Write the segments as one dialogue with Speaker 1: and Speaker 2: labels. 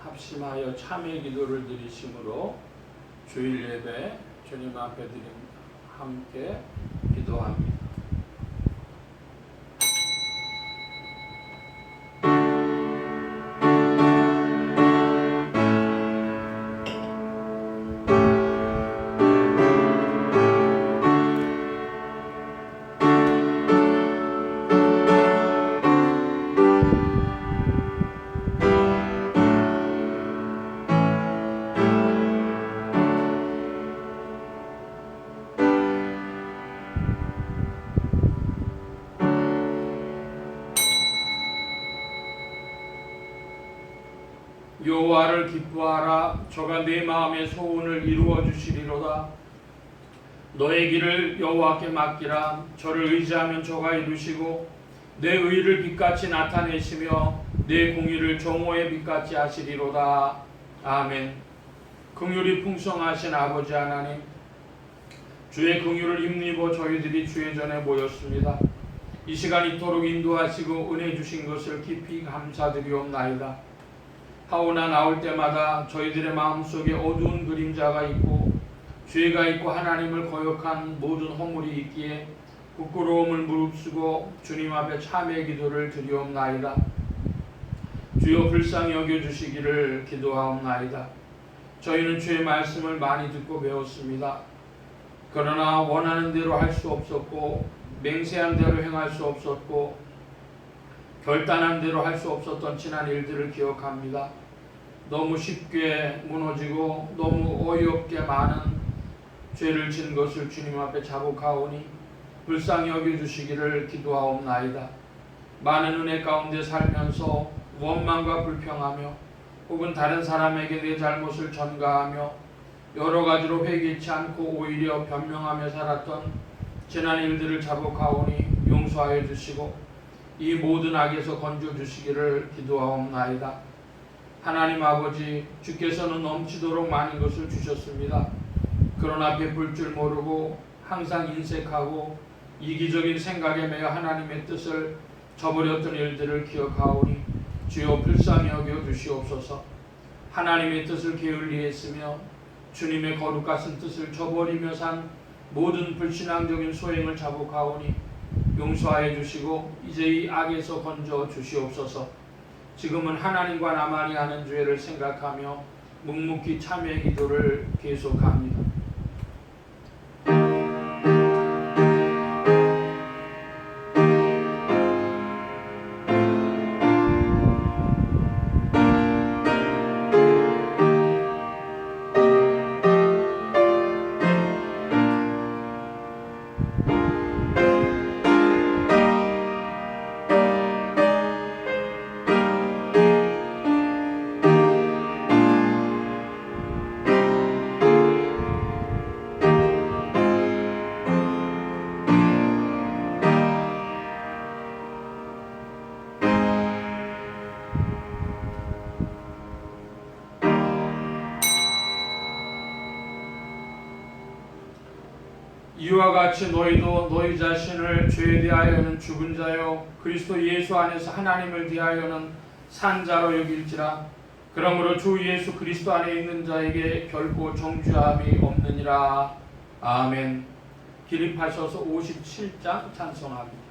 Speaker 1: 합심하여 참회 기도를 드리심으로 주일 예배 주님 앞에 드립니다. 함께 기도합니다. 여호와를 기뻐하라. 저가 내 마음의 소원을 이루어 주시리로다. 너의 길을 여호와께 맡기라. 저를 의지하면 저가 이루시고 내 의를 빛같이 나타내시며 내 공의를 정오의 빛같이 하시리로다. 아멘. 긍휼이 풍성하신 아버지 하나님, 주의 긍휼을 힘입어 저희들이 주의 전에 모였습니다. 이 시간 이토록 인도하시고 은혜 주신 것을 깊이 감사드리옵나이다. 하오나 나올 때마다 저희들의 마음속에 어두운 그림자가 있고 죄가 있고 하나님을 거역한 모든 허물이 있기에 부끄러움을 무릅쓰고 주님 앞에 참회 기도를 드리옵나이다. 주여 불쌍히 여겨주시기를 기도하옵나이다. 저희는 주의 말씀을 많이 듣고 배웠습니다. 그러나 원하는 대로 할 수 없었고 맹세한 대로 행할 수 없었고 결단한 대로 할 수 없었던 지난 일들을 기억합니다. 너무 쉽게 무너지고 너무 어이없게 많은 죄를 진 것을 주님 앞에 자복하오니 불쌍히 여겨주시기를 기도하옵나이다. 많은 은혜 가운데 살면서 원망과 불평하며 혹은 다른 사람에게 내 잘못을 전가하며 여러 가지로 회개치 않고 오히려 변명하며 살았던 지난 일들을 자복하오니 용서하여 주시고 이 모든 악에서 건져주시기를 기도하옵나이다. 하나님 아버지, 주께서는 넘치도록 많은 것을 주셨습니다. 그러나 베풀 줄 모르고 항상 인색하고 이기적인 생각에 매여 하나님의 뜻을 저버렸던 일들을 기억하오니 주여 불쌍히 여겨 주시옵소서. 하나님의 뜻을 게을리했으며 주님의 거룩하신 뜻을 저버리며 산 모든 불신앙적인 소행을 자복하오니 용서하여 주시고 이제 이 악에서 건져 주시옵소서. 지금은 하나님과 나만이 하는 죄를 생각하며 묵묵히 참회의 기도를 계속합니다. 이와 같이 너희도 너희 자신을 죄에 대하여는 죽은 자요 그리스도 예수 안에서 하나님을 대하여는 산 자로 여길지라. 그러므로 주 예수 그리스도 안에 있는 자에게 결코 정죄함이 없느니라. 아멘. 기립하셔서 57장 찬송합니다.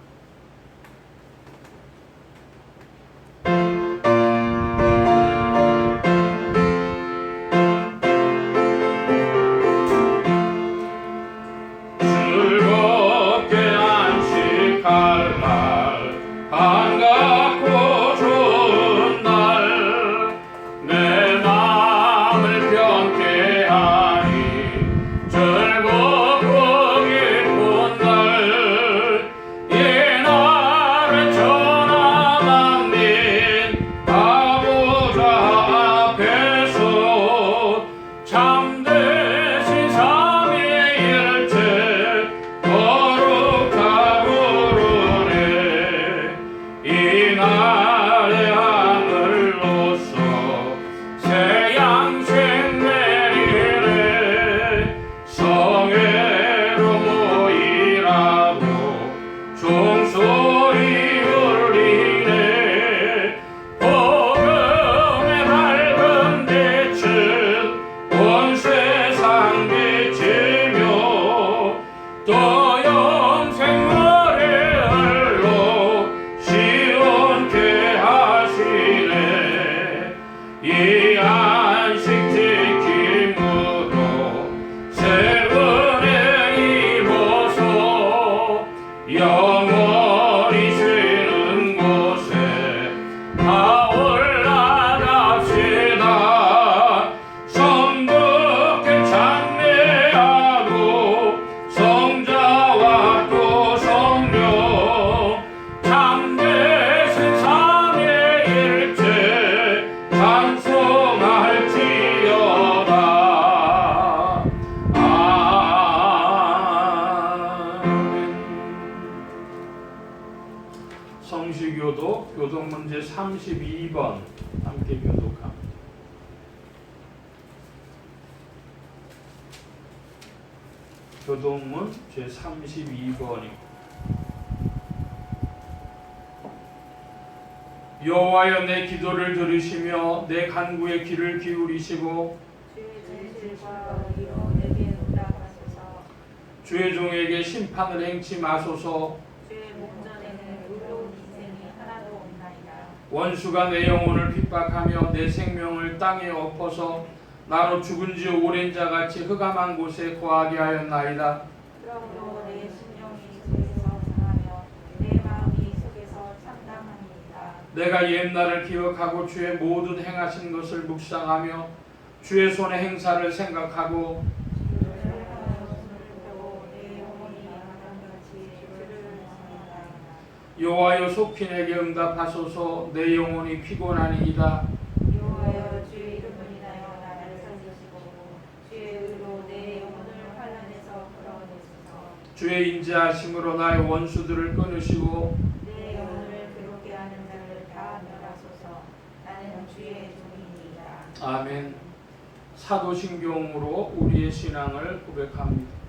Speaker 1: 성시교독 교독문제 32번 함께 교독합니다. 교독문 제 32번입니다. 여호와여 내 기도를 들으시며 내 간구에 귀를 기울이시고 주의 종에게 심판을 행치 마소서. 원수가 내 영혼을 핍박하며 내 생명을 땅에 엎어서 나로 죽은 지 오랜 자같이 흑암한 곳에 거하게 하였나이다.
Speaker 2: 그러므로 내 심령이 속에서 상하며 내 마음이 속에서 참담합니다.
Speaker 1: 내가 옛날을 기억하고 주의 모든 행하신 것을 묵상하며 주의 손의 행사를 생각하고 여호와여 속히 내게 응답하소서. 내 영혼이 피곤하니이다.
Speaker 2: 여호와여 주의 이름을 인하여 나를 살리시고 주의 의로 내 영혼을 환난에서 끌어내소서.
Speaker 1: 주의 인자하심으로 나의 원수들을 끊으시고
Speaker 2: 내 영혼을 괴롭게 하는 자를 다 멸하소서. 나는 주의 종이니이다.
Speaker 1: 아멘. 사도신경으로 우리의 신앙을 고백합니다.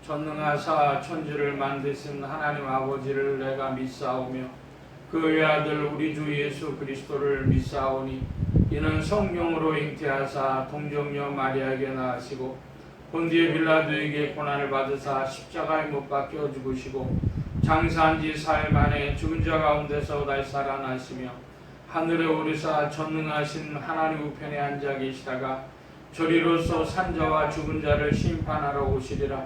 Speaker 1: 전능하사 천지를 만드신 하나님 아버지를 내가 믿사오며 그 외아들 우리 주 예수 그리스도를 믿사오니 이는 성령으로 잉태하사 동정녀 마리아에게 낳으시고 본디에 빌라도에게 고난을 받으사 십자가에 못 박혀 죽으시고 장사한 지 사흘 만에 죽은 자 가운데서 다시 살아나시며 하늘에 오르사 전능하신 하나님 우편에 앉아 계시다가 저리로서 산자와 죽은 자를 심판하러 오시리라.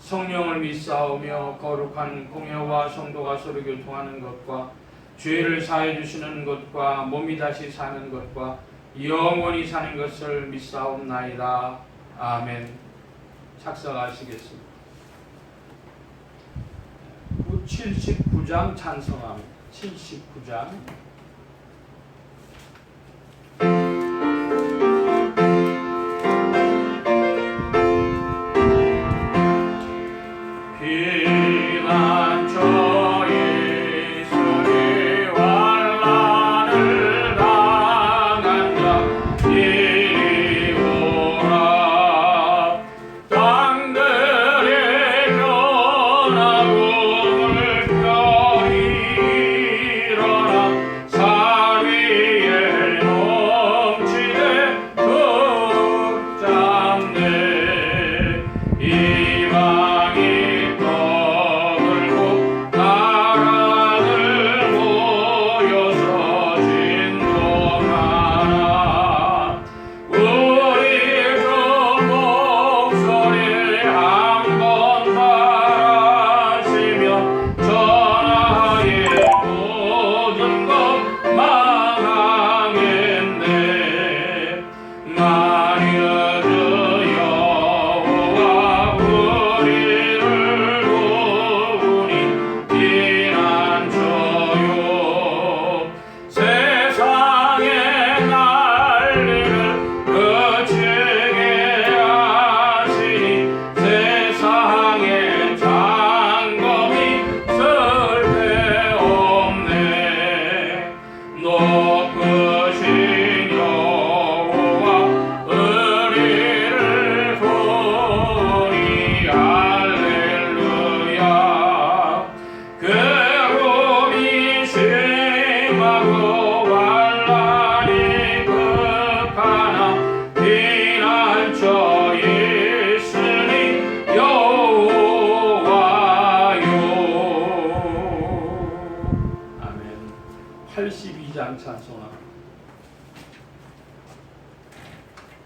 Speaker 1: 성령을 믿사오며 거룩한 공회와 성도가 서로 교통하는 것과 죄를 사해 주시는 것과 몸이 다시 사는 것과 영원히 사는 것을 믿사옵나이다. 아멘. 작성하시겠습니다. 79장 찬송합니다. 79장. 찬송합니다. 주의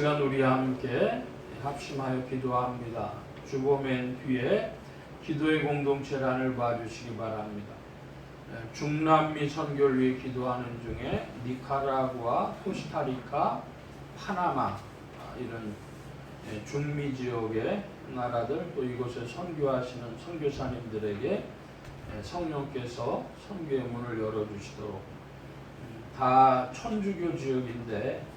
Speaker 1: 시간 우리 함께 합심하여 기도합니다. 주보맨 뒤에 기도의 공동체란을 봐주시기 바랍니다. 중남미 선교를 위해 기도하는 중에 니카라구아, 코스타리카, 파나마 이런 중미 지역의 나라들 또 이곳에 선교하시는 선교사님들에게 성령께서 선교의 문을 열어주시도록 다 천주교 지역인데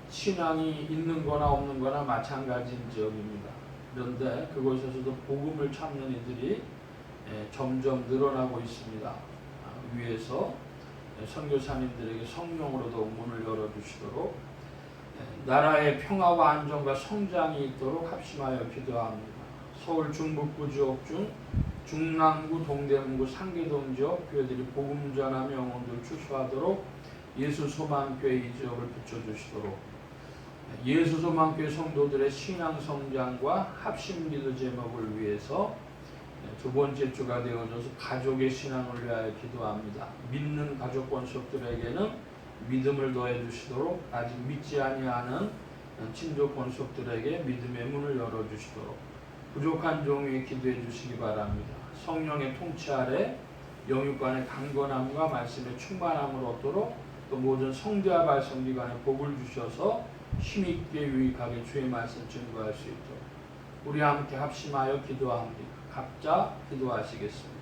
Speaker 1: 신앙이 있는 거나 없는 거나 마찬가지인 지역입니다. 그런데 그곳에서도 복음을 찾는 이들이 점점 늘어나고 있습니다. 위에서 선교사님들에게 성령으로도 문을 열어주시도록 나라의 평화와 안정과 성장이 있도록 합심하여 기도합니다. 서울 중북부 지역 중 중랑구, 동대문구, 상계동 지역 교회들이 복음 전하며 영혼들 추수하도록 예수 소망교회 이 지역을 붙여주시도록 예수 소망교회 성도들의 신앙 성장과 합심 기도 제목을 위해서 두 번째 주가 되어져서 가족의 신앙을 위하여 기도합니다. 믿는 가족 권속들에게는 믿음을 더해 주시도록 아직 믿지 아니하는 친족 권속들에게 믿음의 문을 열어 주시도록 부족한 종에게 기도해 주시기 바랍니다. 성령의 통치 아래 영육간의 강건함과 말씀의 충만함을 얻도록 또 모든 성대와 발성기관에 복을 주셔서 힘있게 유익하게 주의 말씀 증거할 수 있도록 우리 함께 합심하여 기도합니다. 각자 기도하시겠습니다.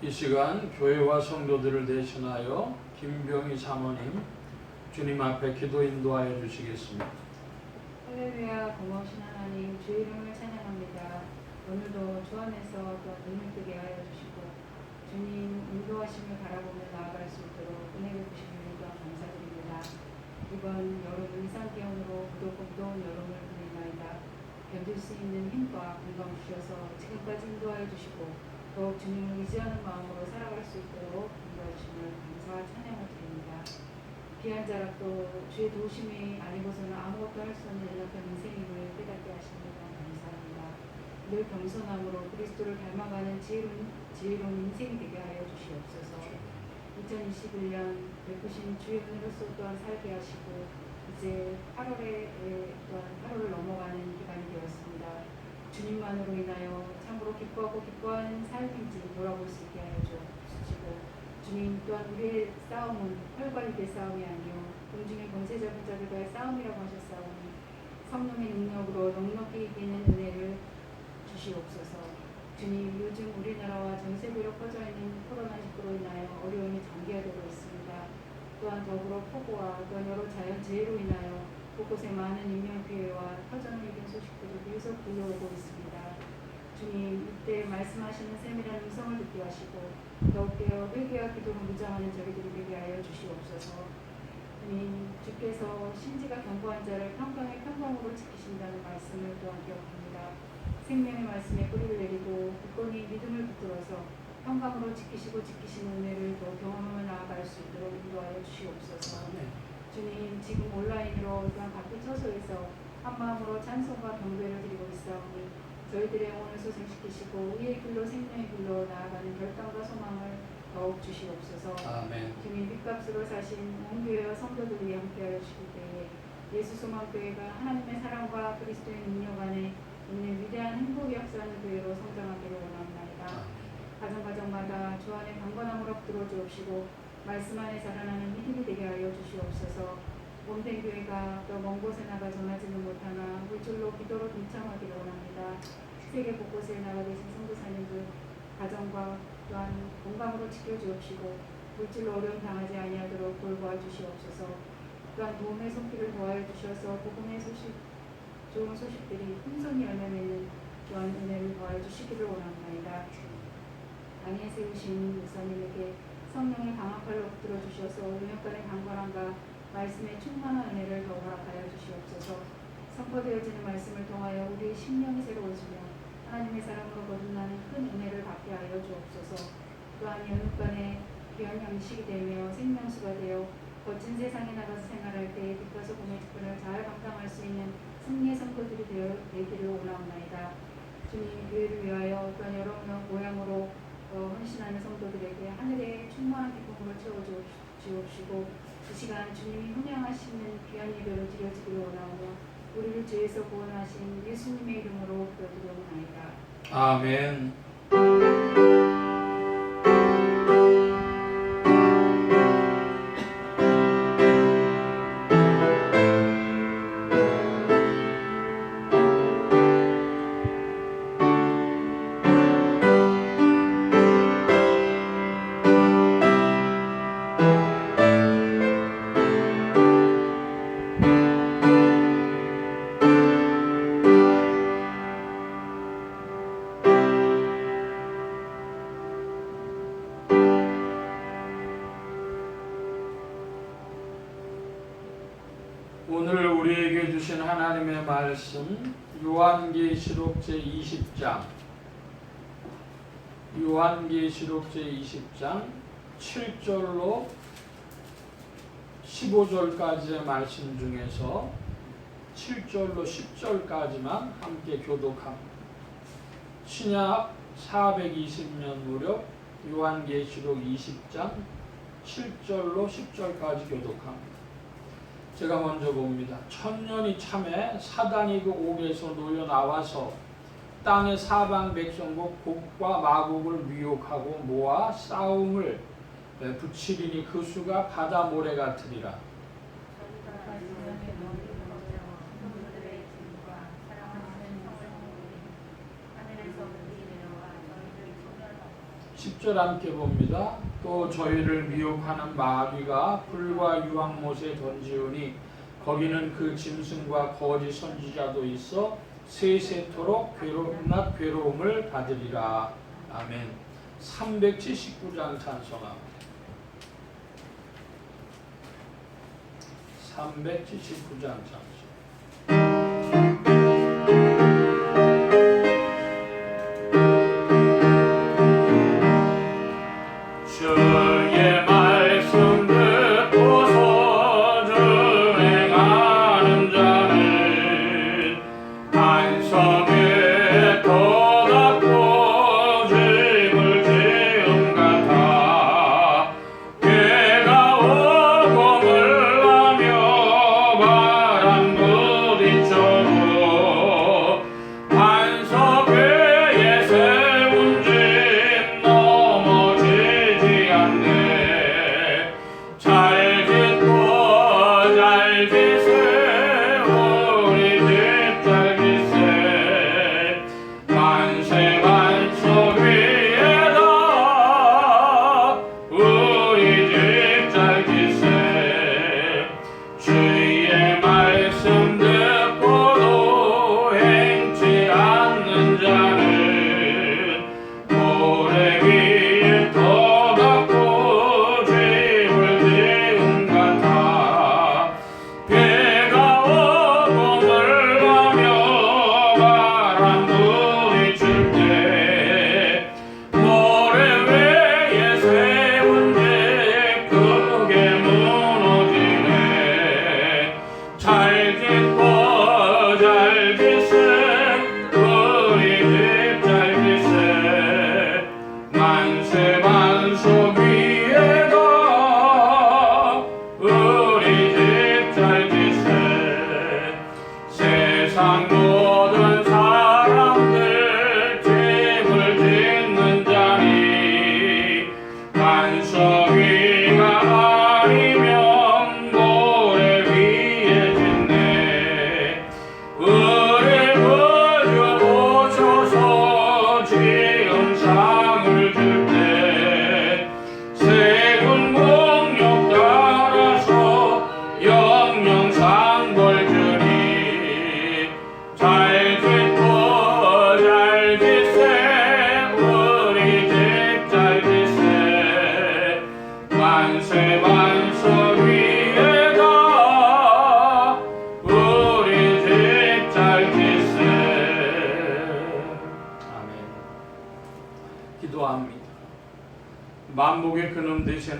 Speaker 1: 이 시간 교회와 성도들을 대신하여 김병희 사모님 주님 앞에 기도 인도하여 주시겠습니다.
Speaker 3: 할렐루야. 고마우신 하나님 주의 이름을 찬양합니다. 오늘도 주 안에서 또 눈을 뜨게 하여 주시고 주님 인도하심을 바라보며 나아갈 수 있도록 은혜 베푸시는 또한 감사드립니다. 이번 여름 일상기온으로 무더운 여름을 보내나이다. 견딜 수 있는 힘과 건강 주셔서 지금까지 인도하여 주시고 더욱 주님을 의지하는 마음으로 살아갈 수 있도록 인도해 주시면 감사와 찬양을 드립니다. 귀한 자락도 주의 도우심이 아니고서는 아무것도 할 수 없는 연약한 인생임을 깨닫게 하십니다. 감사합니다. 늘 겸손함으로 그리스도를 닮아가는 지혜로운 인생이 되게 하여 주시옵소서. 2021년 베푸신 주의 은혜로서 또한 살게 하시고 이제 8월을 넘어가는 기간이 되었습니다. 주님만으로 인하여 참으로 기뻐하고 기뻐하는 삶인지 돌아볼 수 있게 하여 주시고 주님 또한 우리의 싸움은 혈과 육의 싸움이 아니요 공중의 권세 잡은 자들과의 싸움이라고 하셨사오니 성령의 능력으로 넉넉히 이기는 은혜를 주시옵소서. 주님, 요즘 우리나라와 전 세계로 퍼져있는 코로나19로 인하여 어려움이 장기화되고 있습니다. 또한 더불어 폭우와 또한 여러 자연재해로 인하여 곳곳에 많은 인명피해와 터전을 이긴 소식들이 계속 들려오고 있습니다. 주님, 이때 말씀하시는 셈이라는 음성을 듣게 하시고 더욱더 회개와 기도로 무장하는 저희들이 되게 하여 주시옵소서. 주님, 주께서 신지가 견고한 자를 평강의 평강으로 지키신다는 말씀을 또한 기억합니다. 생명의 말씀에 뿌리를 내리고 굳건히 믿음을 붙들어서 평강으로 지키시고 지키시는 은혜를 더 경험하며 나아갈 수 있도록 인도하여 주시옵소서. 주님, 지금 온라인으로 또한 각기 처소에서 한마음으로 찬송과 경배를 드리고 있사오니 저희들의 영혼을 소생시키시고 의의 길로 생명의 길로 나아가는 결단과 소망을 더욱 주시옵소서.
Speaker 1: 아멘.
Speaker 3: 주님, 빚값으로 사신 온교회와 성도들이 함께하여 주실 때에 예수소망교회가 하나님의 사랑과 그리스도의 능력 안에 있는 위대한 행복이 역사하는 교회로 성장하기를 원합니다. 가정가정마다 주 안에 강건함으로 붙들어 주옵시고 말씀 안에 자라나는 믿음이 되게 하여 주시옵소서. 몸된 교회가 또 먼 곳에 나가 전하지는 못하나 물질로 기도로 동참하기를 원합니다. 세계 곳곳에 나가 계신 성도사님들 가정과 또한 건강으로 지켜주옵시고 물질로 어려움 당하지 아니하도록 돌보아 주시옵소서. 또한 도움의 손길을 도하여 주셔서 복음의 소식, 좋은 소식들이 풍성히 열매맺는 또한 은혜를 도하여 주시기를 원합니다. 땅에 세우신 목사님에게 성령의 강한 팔로 붙들어 주셔서 능력간의 강건함과 말씀의 충만한 은혜를 더 허락하여 주시옵소서. 선포되어지는 말씀을 통하여 우리의 심령이 새로워지며 하나님의 사랑으로 거듭나는 큰 은혜를 받게 하여 주옵소서. 또한 연육간의 귀한 양식이 되며 생명수가 되어 거친 세상에 나가서 생활할 때 빛과 소금의 직분을 잘 감당할 수 있는 승리의 성도들이 되기를 원하옵나이다. 주님, 교회를 위하여 또한 여러 모양으로 헌신하는 성도들에게 하늘의 충만한 기쁨으로 채워주옵시고 이 시간 주님이 훈양하시는 귀한 예배로 드려지기를 원하오며 우리를 죄에서 구원하신 예수님의 이름으로 기도드리옵나이다.
Speaker 1: 아멘. 오늘 우리에게 주신 하나님의 말씀 요한계시록 제20장 7절로 15절까지의 말씀 중에서 7절로 10절까지만 함께 교독합니다. 신약 420년 무렵 요한계시록 20장 7절로 10절까지 교독합니다. 제가 먼저 봅니다. 천년이 참에 사단이 그 옥에서 놓여 나와서 땅의 사방 백성국 곡과 마곡을 미혹하고 모아 싸움을 붙이리니 그 수가 바다 모래 같으리라.
Speaker 2: 저희가 주님의 머리를 성도들의 짐과 사랑하는 성도들이 하늘에서 불이 내려와 저희를 소멸하고
Speaker 1: 10절 함께 봅니다. 또 저희를 미혹하는 마귀가 불과 유황못에 던지우니 거기는 그 짐승과 거짓 선지자도 있어 세세토록 낮 괴로움을 받으리라. 아멘. 379장 찬송합니다. 379장 찬송. 주의 말씀 듣고서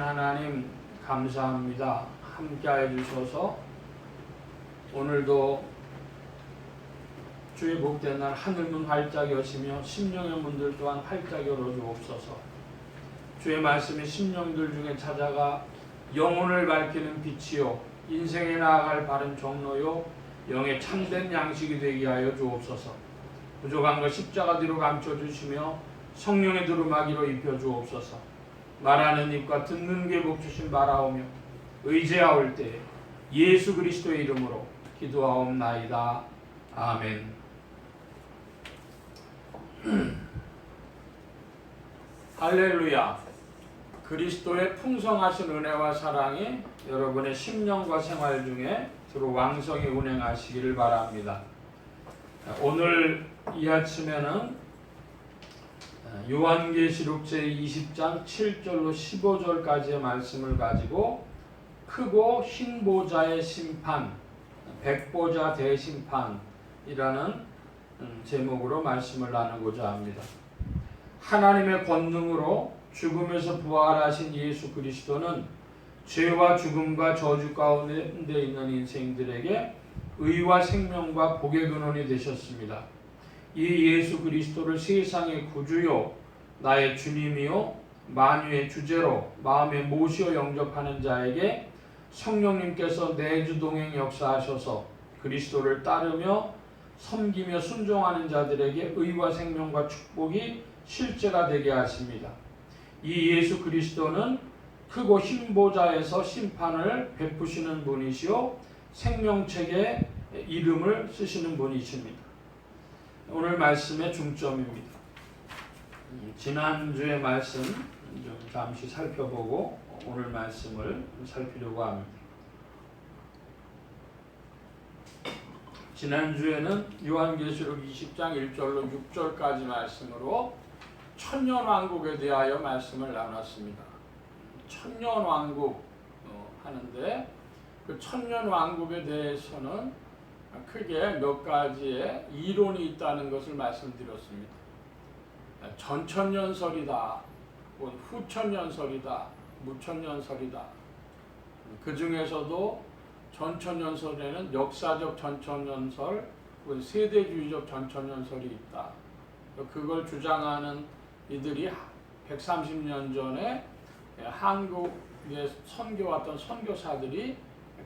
Speaker 1: 살아계신 하나님 감사합니다. 함께해 주셔서 오늘도 주의 복된 날 하늘문 활짝 여시며 심령의 문들 또한 활짝 열어주옵소서. 주의 말씀이 심령들 중에 찾아가 영혼을 밝히는 빛이요 인생에 나아갈 바른 경로요 영의 참된 양식이 되게 하여 주옵소서. 부족한 것 십자가 뒤로 감춰주시며 성령의 두루마기로 입혀주옵소서. 말하는 입과 듣는 귀에 복 주신 바라오며 의지하올 때 예수 그리스도의 이름으로 기도하옵나이다. 아멘. 할렐루야. 그리스도의 풍성하신 은혜와 사랑이 여러분의 심령과 생활 중에 주로 왕성히 운행하시기를 바랍니다. 오늘 이 아침에는 요한계시록 제20장 7절로 15절까지의 말씀을 가지고 크고 흰 보좌의 심판, 백보좌 대심판이라는 제목으로 말씀을 나누고자 합니다. 하나님의 권능으로 죽음에서 부활하신 예수 그리스도는 죄와 죽음과 저주 가운데 있는 인생들에게 의와 생명과 복의 근원이 되셨습니다. 이 예수 그리스도를 세상의 구주요 나의 주님이요 만유의 주제로 마음에 모시어 영접하는 자에게 성령님께서 내주동행 역사하셔서 그리스도를 따르며 섬기며 순종하는 자들에게 의와 생명과 축복이 실제가 되게 하십니다. 이 예수 그리스도는 크고 흰 보좌에서 심판을 베푸시는 분이시요 생명책에 이름을 쓰시는 분이십니다. 오늘 말씀의 중점입니다. 지난주의 말씀 좀 잠시 살펴보고 오늘 말씀을 살피려고 합니다. 지난주에는 요한계시록 20장 1절로 6절까지 말씀으로 천년왕국에 대하여 말씀을 나눴습니다. 천년왕국 하는데 그 천년왕국에 대해서는 크게 몇 가지의 이론이 있다는 것을 말씀드렸습니다. 전천년설이다, 후천년설이다, 무천년설이다. 그 중에서도 전천년설에는 역사적 전천년설, 세대주의적 전천년설이 있다. 그걸 주장하는 이들이 130년 전에 한국에 선교왔던 선교사들이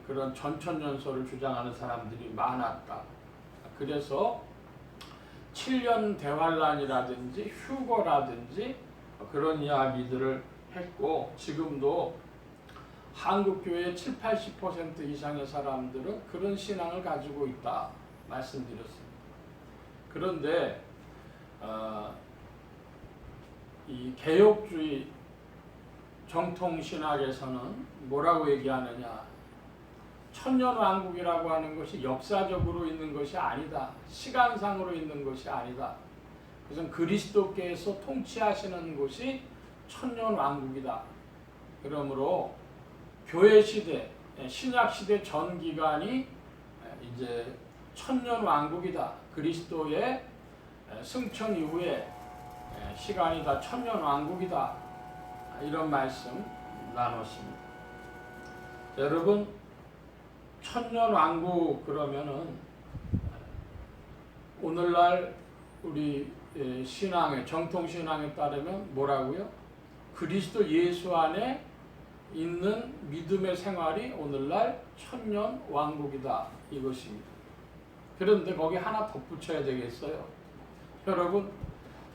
Speaker 1: 그런 전천년설을 주장하는 사람들이 많았다. 그래서 7년 대환란이라든지 휴거라든지 그런 이야기들을 했고 지금도 한국교회의 70-80% 이상의 사람들은 그런 신앙을 가지고 있다 말씀드렸습니다. 그런데 이 개혁주의 정통신학에서는 뭐라고 얘기하느냐, 천년왕국이라고 하는 것이 역사적으로 있는 것이 아니다. 시간상으로 있는 것이 아니다. 그것은 그리스도께서 통치하시는 것이 천년왕국이다. 그러므로 교회시대, 신약시대 전 기간이 이제 천년왕국이다. 그리스도의 승천 이후에 시간이 다 천년왕국이다. 이런 말씀 나눴습니다. 여러분, 천년왕국 그러면은 오늘날 우리 신앙의 정통신앙에 따르면 뭐라고요? 그리스도 예수 안에 있는 믿음의 생활이 오늘날 천년왕국이다 이것입니다. 그런데 거기 하나 덧붙여야 되겠어요. 여러분,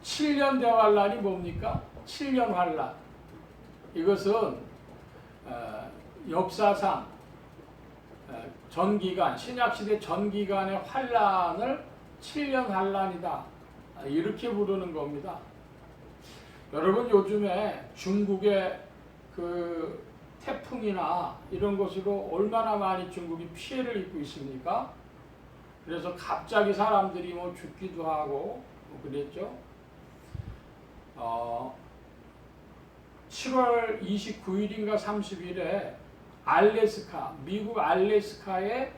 Speaker 1: 7년 대환란이 뭡니까? 7년 환란. 이것은 역사상 전기간, 신약시대 전기간의 환란을 7년 환란이다 이렇게 부르는 겁니다. 여러분, 요즘에 중국의 그 태풍이나 이런 것으로 얼마나 많이 중국이 피해를 입고 있습니까? 그래서 갑자기 사람들이 뭐 죽기도 하고 그랬죠. 7월 29일인가 30일에 알래스카, 미국 알래스카에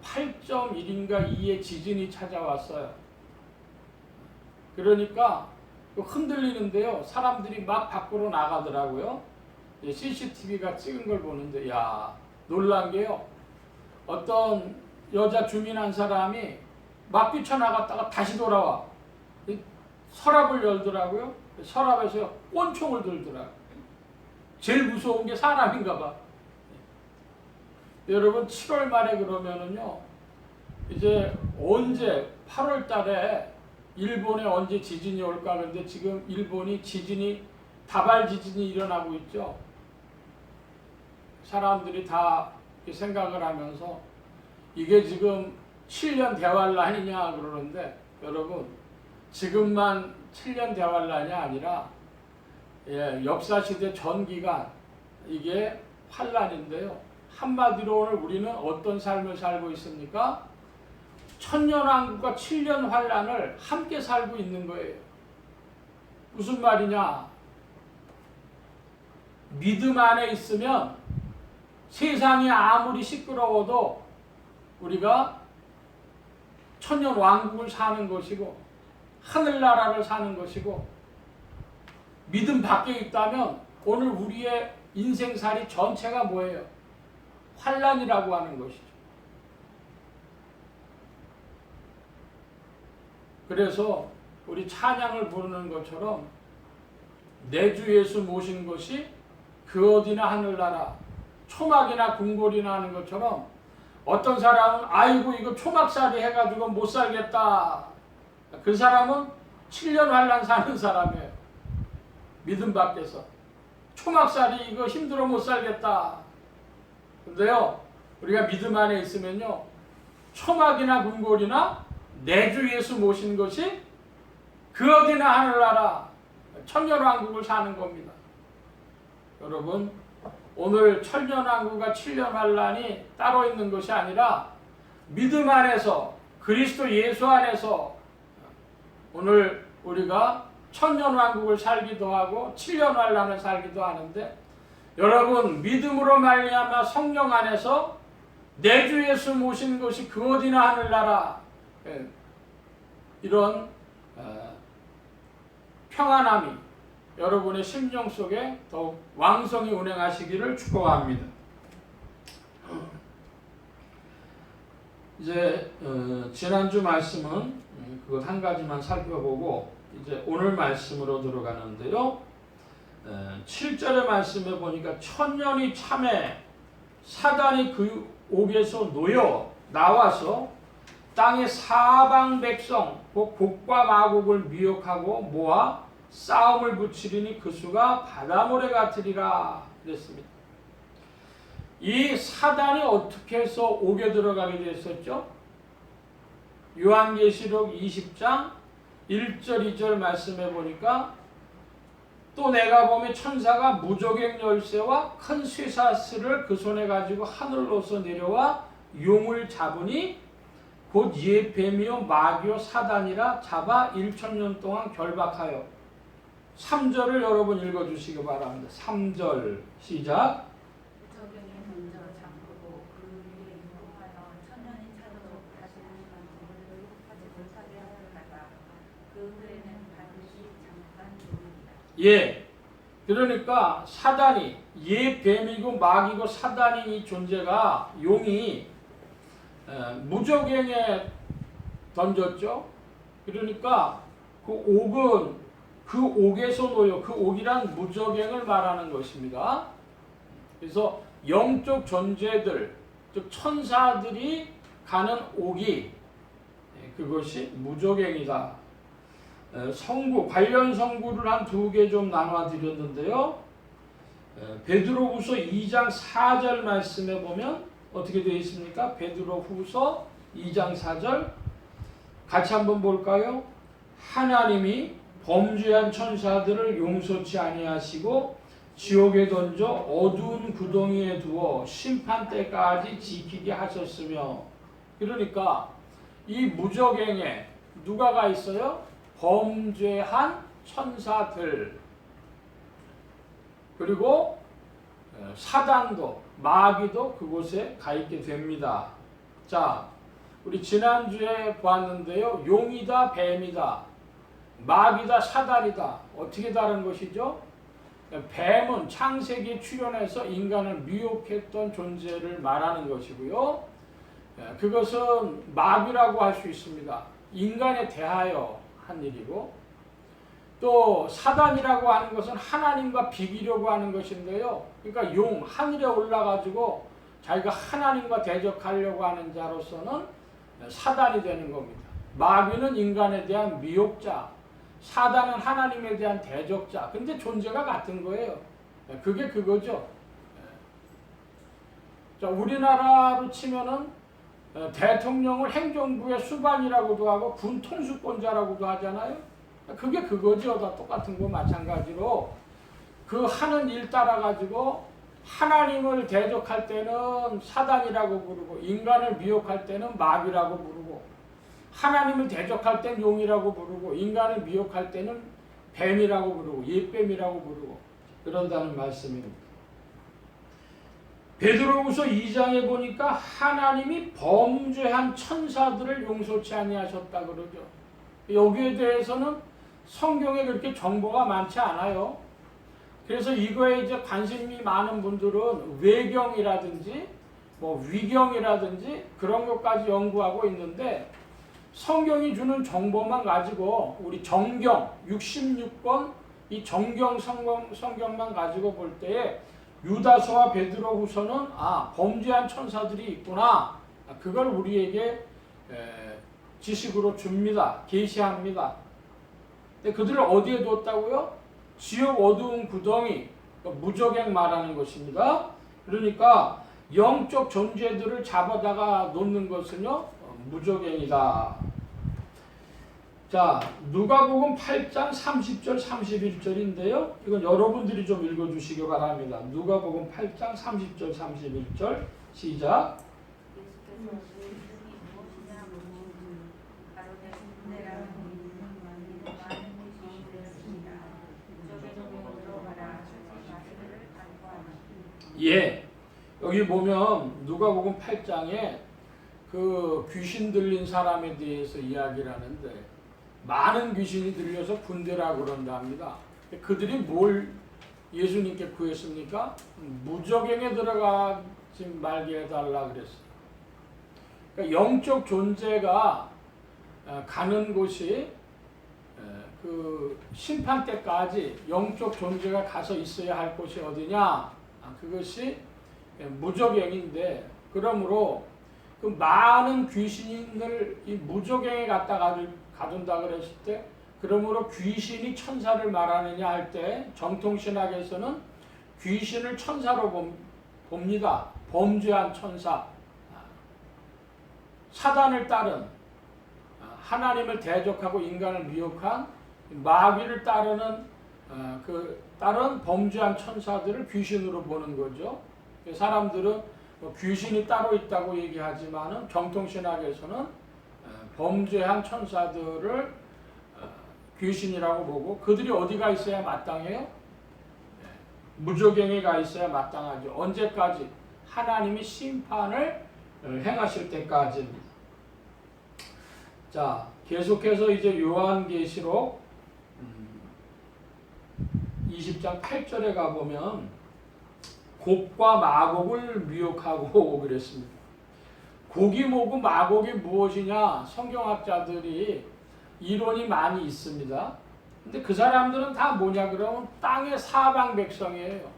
Speaker 1: 8.1인가 2의 지진이 찾아왔어요. 그러니까 흔들리는데요. 사람들이 막 밖으로 나가더라고요. CCTV가 찍은 걸 보는데 야 놀란 게요. 어떤 여자 주민 한 사람이 막 뛰쳐나갔다가 다시 돌아와. 서랍을 열더라고요. 서랍에서 권총을 들더라고요. 제일 무서운 게 사람인가 봐. 여러분 7월 말에 그러면은요. 이제 언제 8월 달에 일본에 언제 지진이 올까? 근데 지금 일본이 다발 지진이 일어나고 있죠. 사람들이 다 생각을 하면서 이게 지금 7년 대환란이냐 그러는데 여러분 지금만 7년 대환란이 아니라 역사시대 전 기간 이게 환란인데요. 한마디로 오늘 우리는 어떤 삶을 살고 있습니까? 천년왕국과 7년 환란을 함께 살고 있는 거예요. 무슨 말이냐? 믿음 안에 있으면 세상이 아무리 시끄러워도 우리가 천년왕국을 사는 것이고 하늘나라를 사는 것이고 믿음 밖에 있다면 오늘 우리의 인생살이 전체가 뭐예요? 환란이라고 하는 것이죠. 그래서 우리 찬양을 부르는 것처럼 내 주 예수 모신 것이 그 어디나 하늘나라 초막이나 궁궐이나 하는 것처럼 어떤 사람은 아이고 이거 초막살이 해가지고 못 살겠다. 그 사람은 7년 환란 사는 사람이에요. 믿음 밖에서 초막살이 이거 힘들어 못 살겠다. 근데요 우리가 믿음 안에 있으면요 초막이나 궁궐이나 내 주 예수 모신 것이 그 어디나 하늘나라 천년왕국을 사는 겁니다. 여러분 오늘 천년왕국과 7년 환란이 따로 있는 것이 아니라 믿음 안에서 그리스도 예수 안에서 오늘 우리가 천년왕국을 살기도 하고 7년 환란을 살기도 하는데 여러분 믿음으로 말미암아 성령 안에서 내 주 예수 모신 것이 그 어디나 하늘나라 이런 평안함이 여러분의 심령 속에 더욱 왕성히 운행하시기를 축복합니다. 이제 지난주 말씀은 그것 한 가지만 살펴보고 이제 오늘 말씀으로 들어가는데요. 7절의 말씀에 보니까 천년이 참에 사단이 그 옥에서 놓여 나와서 땅의 사방 백성 곧 곡과 마곡을 미혹하고 모아 싸움을 붙이리니 그 수가 바다모래 같으리라 그랬습니다. 이 사단이 어떻게 해서 옥에 들어가게 됐었죠? 요한계시록 20장 1절 2절 말씀해 보니까 또 내가 보면 천사가 무저갱 열쇠와 큰 쇠사슬을 그 손에 가지고 하늘로서 내려와 용을 잡으니 곧 옛 뱀이요 마귀요 사단이라 잡아 1000년 동안 결박하여 3절을 여러분 읽어주시기 바랍니다. 3절 시작.
Speaker 2: 무저갱이 먼저 잠그고 그 위에 유혹하여 천년이 차도록 다시는 그물을 유혹하지 못하게 하였다가 그 후에는 반드시 잠깐 죽으리라.
Speaker 1: 예, 그러니까 사단이 옛 뱀이고 마귀고 사단인 이 존재가 용이 무저갱에 던졌죠. 그러니까 그 옥은 그 옥에서 놓여 그 옥이란 무저갱을 말하는 것입니다. 그래서 영적 존재들 즉 천사들이 가는 옥이 그것이 무저갱이다. 성구 관련 성구를 한 두 개 좀 나눠 드렸는데요. 베드로후서 2장 4절 말씀에 보면 어떻게 되어 있습니까? 베드로후서 2장 4절 같이 한번 볼까요? 하나님이 범죄한 천사들을 용서치 아니하시고 지옥에 던져 어두운 구덩이에 두어 심판 때까지 지키게 하셨으며 그러니까 이 무저갱에 누가 가 있어요? 범죄한 천사들 그리고 사단도 마귀도 그곳에 가 있게 됩니다. 자, 우리 지난주에 보았는데요. 용이다, 뱀이다, 마귀다, 사단이다. 어떻게 다른 것이죠? 뱀은 창세기에 출현해서 인간을 미혹했던 존재를 말하는 것이고요. 그것은 마귀라고 할 수 있습니다. 인간에 대하여 한 일이고, 또 사단이라고 하는 것은 하나님과 비기려고 하는 것인데요. 그러니까 하늘에 올라가지고 자기가 하나님과 대적하려고 하는 자로서는 사단이 되는 겁니다. 마귀는 인간에 대한 미혹자, 사단은 하나님에 대한 대적자. 근데 존재가 같은 거예요. 그게 그거죠. 자, 우리나라로 치면은 대통령을 행정부의 수반이라고도 하고 군 통수권자라고도 하잖아요. 그게 그거죠. 다 똑같은 거 마찬가지로 그 하는 일 따라 가지고 하나님을 대적할 때는 사단이라고 부르고, 인간을 미혹할 때는 마귀라고 부르고, 하나님을 대적할 때는 용이라고 부르고, 인간을 미혹할 때는 뱀이라고 부르고, 옛뱀이라고 부르고 그런다는 말씀입니다. 베드로후서 2장에 보니까 하나님이 범죄한 천사들을 용서치 아니하셨다 그러죠. 여기에 대해서는 성경에 그렇게 정보가 많지 않아요. 그래서 이거에 이제 관심이 많은 분들은 외경이라든지 위경이라든지 그런 것까지 연구하고 있는데, 성경이 주는 정보만 가지고 우리 정경 66권 이 정경 성경만 가지고 볼 때에 유다서와 베드로후서는 범죄한 천사들이 있구나, 그걸 우리에게 지식으로 줍니다. 계시합니다. 근데 그들을 어디에 뒀다고요? 지옥 어두운 구덩이, 무저갱 말하는 것입니다. 그러니까 영적 존재들을 잡아다가 놓는 것은요, 무저갱이다. 자, 누가복음 8장 30절 31절인데요. 이건 여러분들이 좀 읽어주시기 바랍니다. 누가복음 8장 30절 31절 시작.
Speaker 2: 예수께서 그 이름이 무엇이냐 물으시니 가로되 군대라 많은 것이 되었습니다. 무적에도 들어가라 마시를 간구하니.
Speaker 1: 예, 여기 보면 누가복음 8장에 그 귀신 들린 사람에 대해서 이야기를 하는데, 많은 귀신이 들려서 군대라고 그런답니다. 그들이 뭘 예수님께 구했습니까? 무저갱에 들어가지 말게 해달라 그랬어요. 그러니까 영적 존재가 가는 곳이 그 심판 때까지 영적 존재가 가서 있어야 할 곳이 어디냐? 그것이 무저갱인데, 그러므로 그 많은 귀신을 이 무저갱에 갖다 가둔다 그랬을 때, 그러므로 귀신이 천사를 말하느냐 할 때 정통신학에서는 귀신을 천사로 봅니다. 범죄한 천사, 사단을 따른, 하나님을 대적하고 인간을 미혹한 마귀를 따르는 다른 범죄한 천사들을 귀신으로 보는 거죠. 사람들은 귀신이 따로 있다고 얘기하지만은 정통신학에서는 범죄한 천사들을 귀신이라고 보고, 그들이 어디가 있어야 마땅해요? 무저갱에 가 있어야 마땅하죠. 언제까지? 하나님이 심판을 행하실 때까지입니다. 자, 계속해서 이제 요한계시록 20장 8절에 가보면 곡과 마곡을 미혹하고 그랬습니다. 곡이 뭐고 마곡이 무엇이냐? 성경학자들이 이론이 많이 있습니다. 근데 그 사람들은 다 뭐냐 그러면 땅의 사방 백성이에요.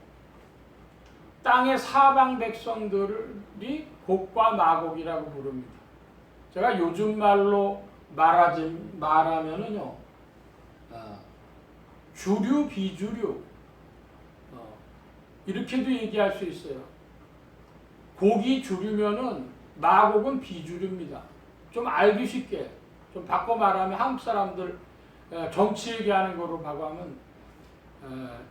Speaker 1: 땅의 사방 백성들이 곡과 마곡이라고 부릅니다. 제가 요즘 말로 말하면은요, 주류, 비주류, 이렇게도 얘기할 수 있어요. 곡이 주류면은 마곡은 비주류입니다. 좀 알기 쉽게, 좀 바꿔 말하면 한국 사람들 정치 얘기하는 거로 바꾸면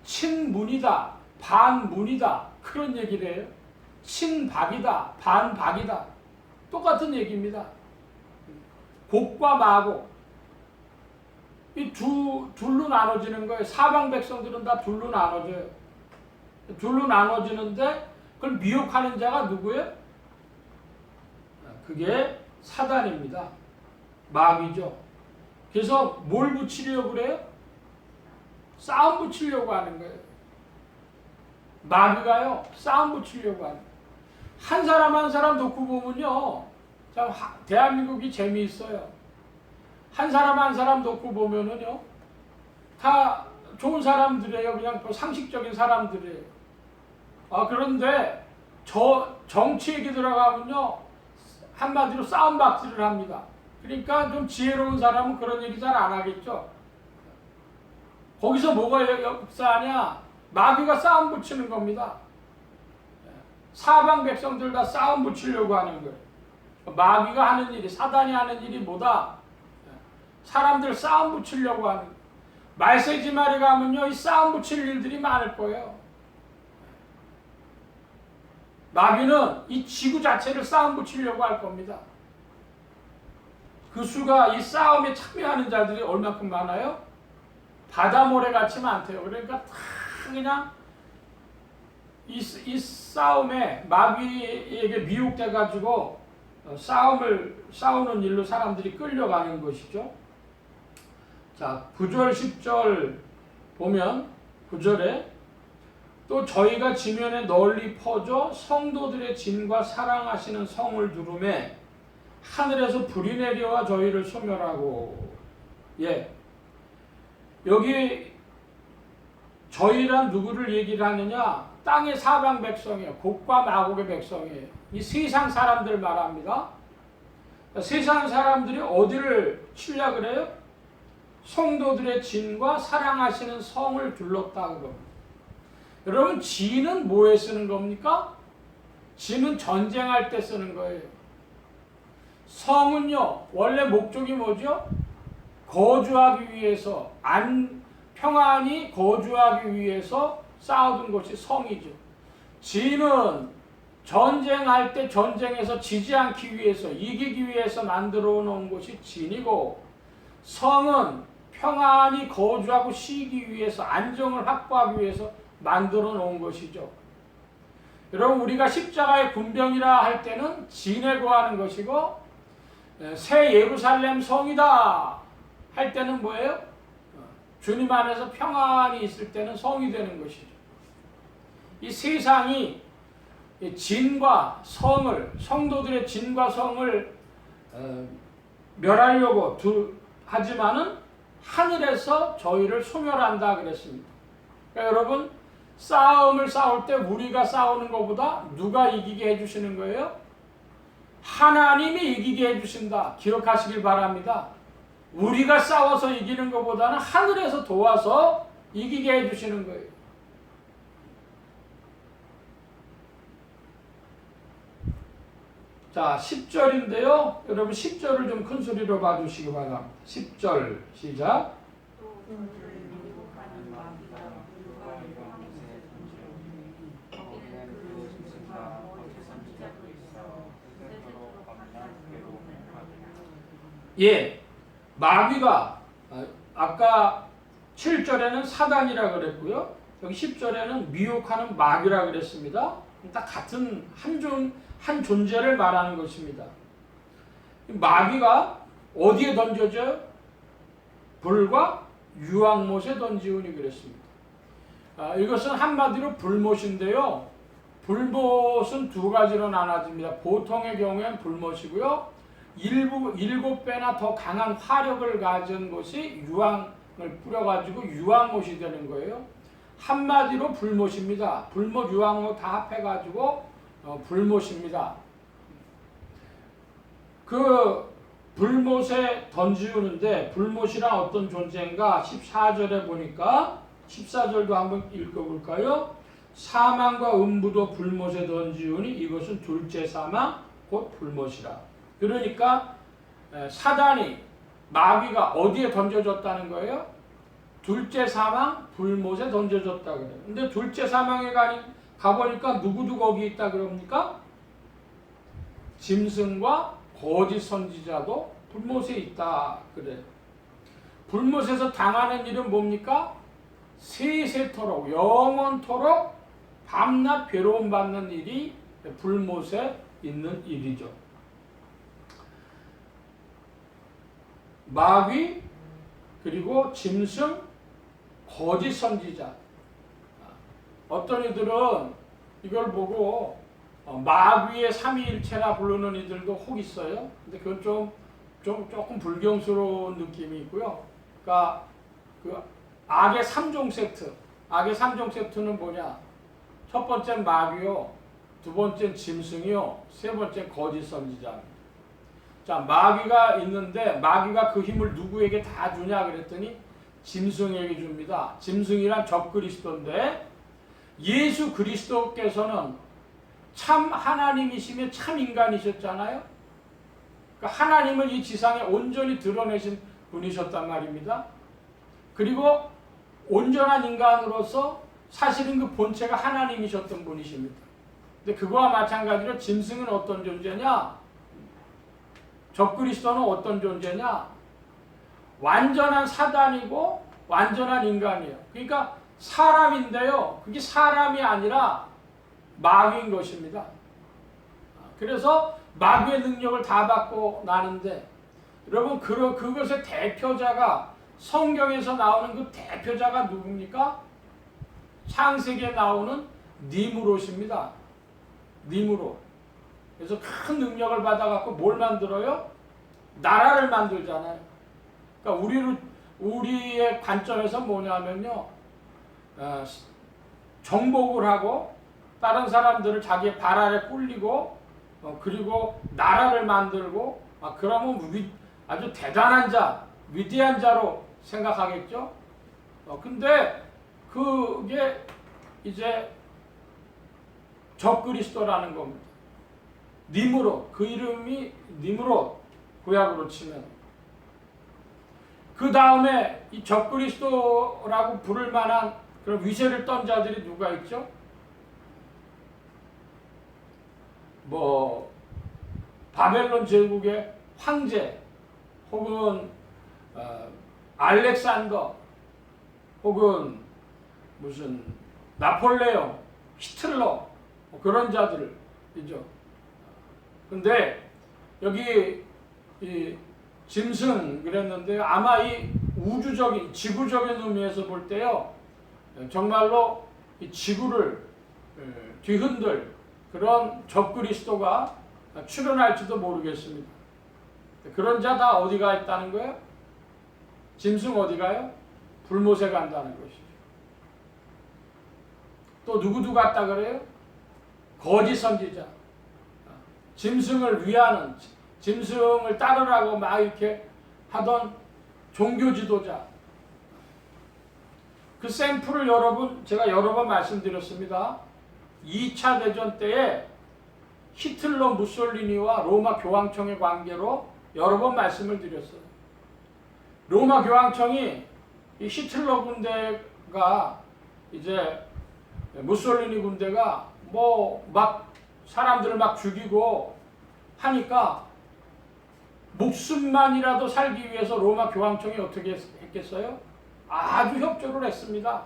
Speaker 1: 친문이다, 반문이다, 그런 얘기를 해요. 친박이다, 반박이다, 똑같은 얘기입니다. 곡과 마곡, 이 둘로 나눠지는 거예요. 사방 백성들은 다 둘로 나눠져요. 둘로 나눠지는데 그걸 미혹하는 자가 누구예요? 그게 사단입니다. 마귀죠. 그래서 뭘 붙이려고 그래요? 싸움 붙이려고 하는 거예요. 마귀가요 싸움 붙이려고 하는. 한 사람 한 사람 놓고 보면요, 참 대한민국이 재미있어요. 한 사람 한 사람 놓고 보면은요, 다 좋은 사람들이에요. 그냥 상식적인 사람들이에요. 그런데 정치 얘기 들어가면요, 한마디로 싸움박질을 합니다. 그러니까 좀 지혜로운 사람은 그런 얘기 잘 안 하겠죠. 거기서 뭐가 역사하냐? 마귀가 싸움 붙이는 겁니다. 사방 백성들 다 싸움 붙이려고 하는 거예요. 마귀가 하는 일이, 사단이 하는 일이 뭐다? 사람들 싸움 붙이려고 하는 거예요. 말세지 말에 가면요, 이 싸움 붙일 일들이 많을 거예요. 마귀는 이 지구 자체를 싸움 붙이려고 할 겁니다. 그 수가 이 싸움에 참여하는 자들이 얼마큼 많아요? 바다 모래같이 많대요. 그러니까 다 그냥 이 싸움에 마귀에게 미혹돼 가지고 싸우는 일로 사람들이 끌려가는 것이죠. 자, 9절 10절 보면 9절에 또 저희가 지면에 널리 퍼져 성도들의 진과 사랑하시는 성을 두루매 하늘에서 불이 내려와 저희를 소멸하고. 여기 저희란 누구를 얘기를 하느냐? 땅의 사방 백성이에요. 곡과 마곡의 백성이에요. 이 세상 사람들 말합니다. 세상 사람들이 어디를 치려 그래요? 성도들의 진과 사랑하시는 성을 둘렀다 그럽니다. 여러분, 진은 뭐에 쓰는 겁니까? 진은 전쟁할 때 쓰는 거예요. 성은요, 원래 목적이 뭐죠? 거주하기 위해서, 평안히 거주하기 위해서 쌓아둔 것이 성이죠. 진은 전쟁할 때 전쟁에서 지지 않기 위해서, 이기기 위해서 만들어 놓은 것이 진이고, 성은 평안히 거주하고 쉬기 위해서, 안정을 확보하기 위해서 만들어 놓은 것이죠. 여러분, 우리가 십자가의 군병이라 할 때는 진에 거하는 것이고, 새 예루살렘 성이다 할 때는 뭐예요? 주님 안에서 평안히 있을 때는 성이 되는 것이죠. 이 세상이 진과 성을, 성도들의 진과 성을 멸하려고 하지만은 하늘에서 저희를 소멸한다 그랬습니다. 그러니까 여러분, 싸움을 싸울 때 우리가 싸우는 것보다 누가 이기게 해주시는 거예요? 하나님이 이기게 해주신다. 기억하시길 바랍니다. 우리가 싸워서 이기는 것보다는 하늘에서 도와서 이기게 해주시는 거예요. 자, 10절인데요. 여러분 10절을 좀 큰 소리로 봐주시기 바랍니다. 10절 시작. 마귀가 아까 7절에는 사단이라 그랬고요. 여기 10절에는 미혹하는 마귀라 그랬습니다. 다 같은 한 존재를 말하는 것입니다. 마귀가 어디에 던져져요? 불과 유황못에 던지우니 그랬습니다. 이것은 한마디로 불못인데요. 불못은 두 가지로 나눠집니다. 보통의 경우에는 불못이고요. 7배나 더 강한 화력을 가진 것이 유황을 뿌려가지고 유황못이 되는 거예요. 한마디로 불못입니다. 불못, 유황못 다 합해가지고 불못입니다. 그 불못에 던지우는데 불못이란 어떤 존재인가? 14절에 보니까 14절도 한번 읽어볼까요? 사망과 음부도 불못에 던지우니 이것은 둘째 사망 곧 불못이라. 그러니까 사단이, 마귀가 어디에 던져졌다는 거예요? 둘째 사망 불못에 던져졌다 그래요. 근데 둘째 사망에 가보니까 누구도 거기 있다 그럽니까? 짐승과 거짓 선지자도 불못에 있다 그래요. 불못에서 당하는 일은 뭡니까? 세세토록, 영원토록 밤낮 괴로움 받는 일이 불못에 있는 일이죠. 마귀, 그리고 짐승, 거짓 선지자. 어떤 이들은 이걸 보고 마귀의 삼위일체라 부르는 이들도 혹 있어요. 근데 그건 조금 불경스러운 느낌이 있고요. 그러니까 그 악의 3종 세트. 악의 3종 세트는 뭐냐? 첫 번째는 마귀요, 두 번째는 짐승이요, 세 번째는 거짓 선지자입니다. 자, 마귀가 있는데 마귀가 그 힘을 누구에게 다 주냐 그랬더니 짐승에게 줍니다. 짐승이란 적그리스도인데 예수 그리스도께서는 참 하나님이시며 참 인간이셨잖아요. 그러니까 하나님을 이 지상에 온전히 드러내신 분이셨단 말입니다. 그리고 온전한 인간으로서 사실은 그 본체가 하나님이셨던 분이십니다. 근데 그거와 마찬가지로 짐승은 어떤 존재냐? 적그리스도는 어떤 존재냐? 완전한 사단이고 완전한 인간이에요. 그러니까 사람인데요, 그게 사람이 아니라 마귀인 것입니다. 그래서 마귀의 능력을 다 받고 나는데, 여러분 그것의 대표자가, 성경에서 나오는 그 대표자가 누굽니까? 창세기에 나오는 니무롯입니다. 니무롯. 그래서 큰 능력을 받아갖고 뭘 만들어요? 나라를 만들잖아요. 그러니까 우리의 관점에서 뭐냐면요, 정복을 하고 다른 사람들을 자기의 발 아래 꿀리고 그리고 나라를 만들고, 그러면 아주 대단한 자, 위대한 자로 생각하겠죠. 근데 그게 이제 적그리스도라는 겁니다. 니무롯, 그 이름이 니무롯, 구약으로 치면. 그 다음에 이 적그리스도라고 부를 만한 그런 위세를 떤 자들이 누가 있죠? 뭐 바벨론 제국의 황제, 혹은 알렉산더, 혹은 무슨 나폴레옹, 히틀러, 그런 자들이죠. 근데 여기 이 짐승 그랬는데 아마 이 우주적인, 지구적인 의미에서 볼 때요, 정말로 이 지구를 뒤흔들 그런 적그리스도가 출현할지도 모르겠습니다. 그런 자 다 어디가 있다는 거예요? 짐승 어디 가요? 불못에 간다는 것이죠. 또 누구 갔다 그래요? 거짓 선지자. 짐승을 위하는, 짐승을 따르라고 막 이렇게 하던 종교 지도자. 그 샘플을 제가 여러 번 말씀드렸습니다. 2차 대전 때에 히틀러, 무솔리니와 로마 교황청의 관계로 여러 번 말씀을 드렸어요. 로마 교황청이 이 히틀러 군대가 이제 무솔리니 군대가 뭐 막 사람들을 막 죽이고 하니까 목숨만이라도 살기 위해서 로마 교황청이 어떻게 했겠어요? 아주 협조를 했습니다.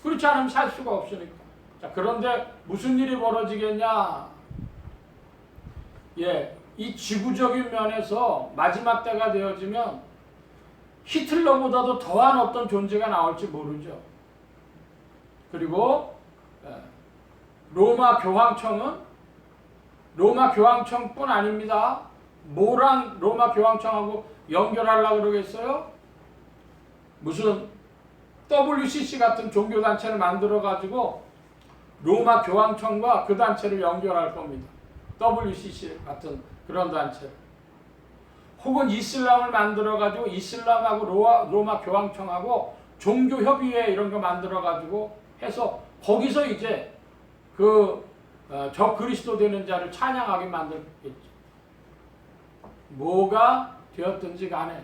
Speaker 1: 그렇지 않으면 살 수가 없으니까. 자, 그런데 무슨 일이 벌어지겠냐? 이 지구적인 면에서 마지막 때가 되어지면 히틀러보다도 더한 어떤 존재가 나올지 모르죠. 그리고 로마 교황청뿐 아닙니다. 뭐랑 로마 교황청하고 연결하려고 그러겠어요? 무슨 WCC 같은 종교단체를 만들어가지고 로마 교황청과 그 단체를 연결할 겁니다. WCC 같은 그런 단체. 혹은 이슬람을 만들어가지고 이슬람하고 로마 교황청하고 종교협의회 이런 거 만들어가지고 해서 거기서 이제 저 그리스도 되는 자를 찬양하게 만들겠죠. 뭐가 되었든지 간에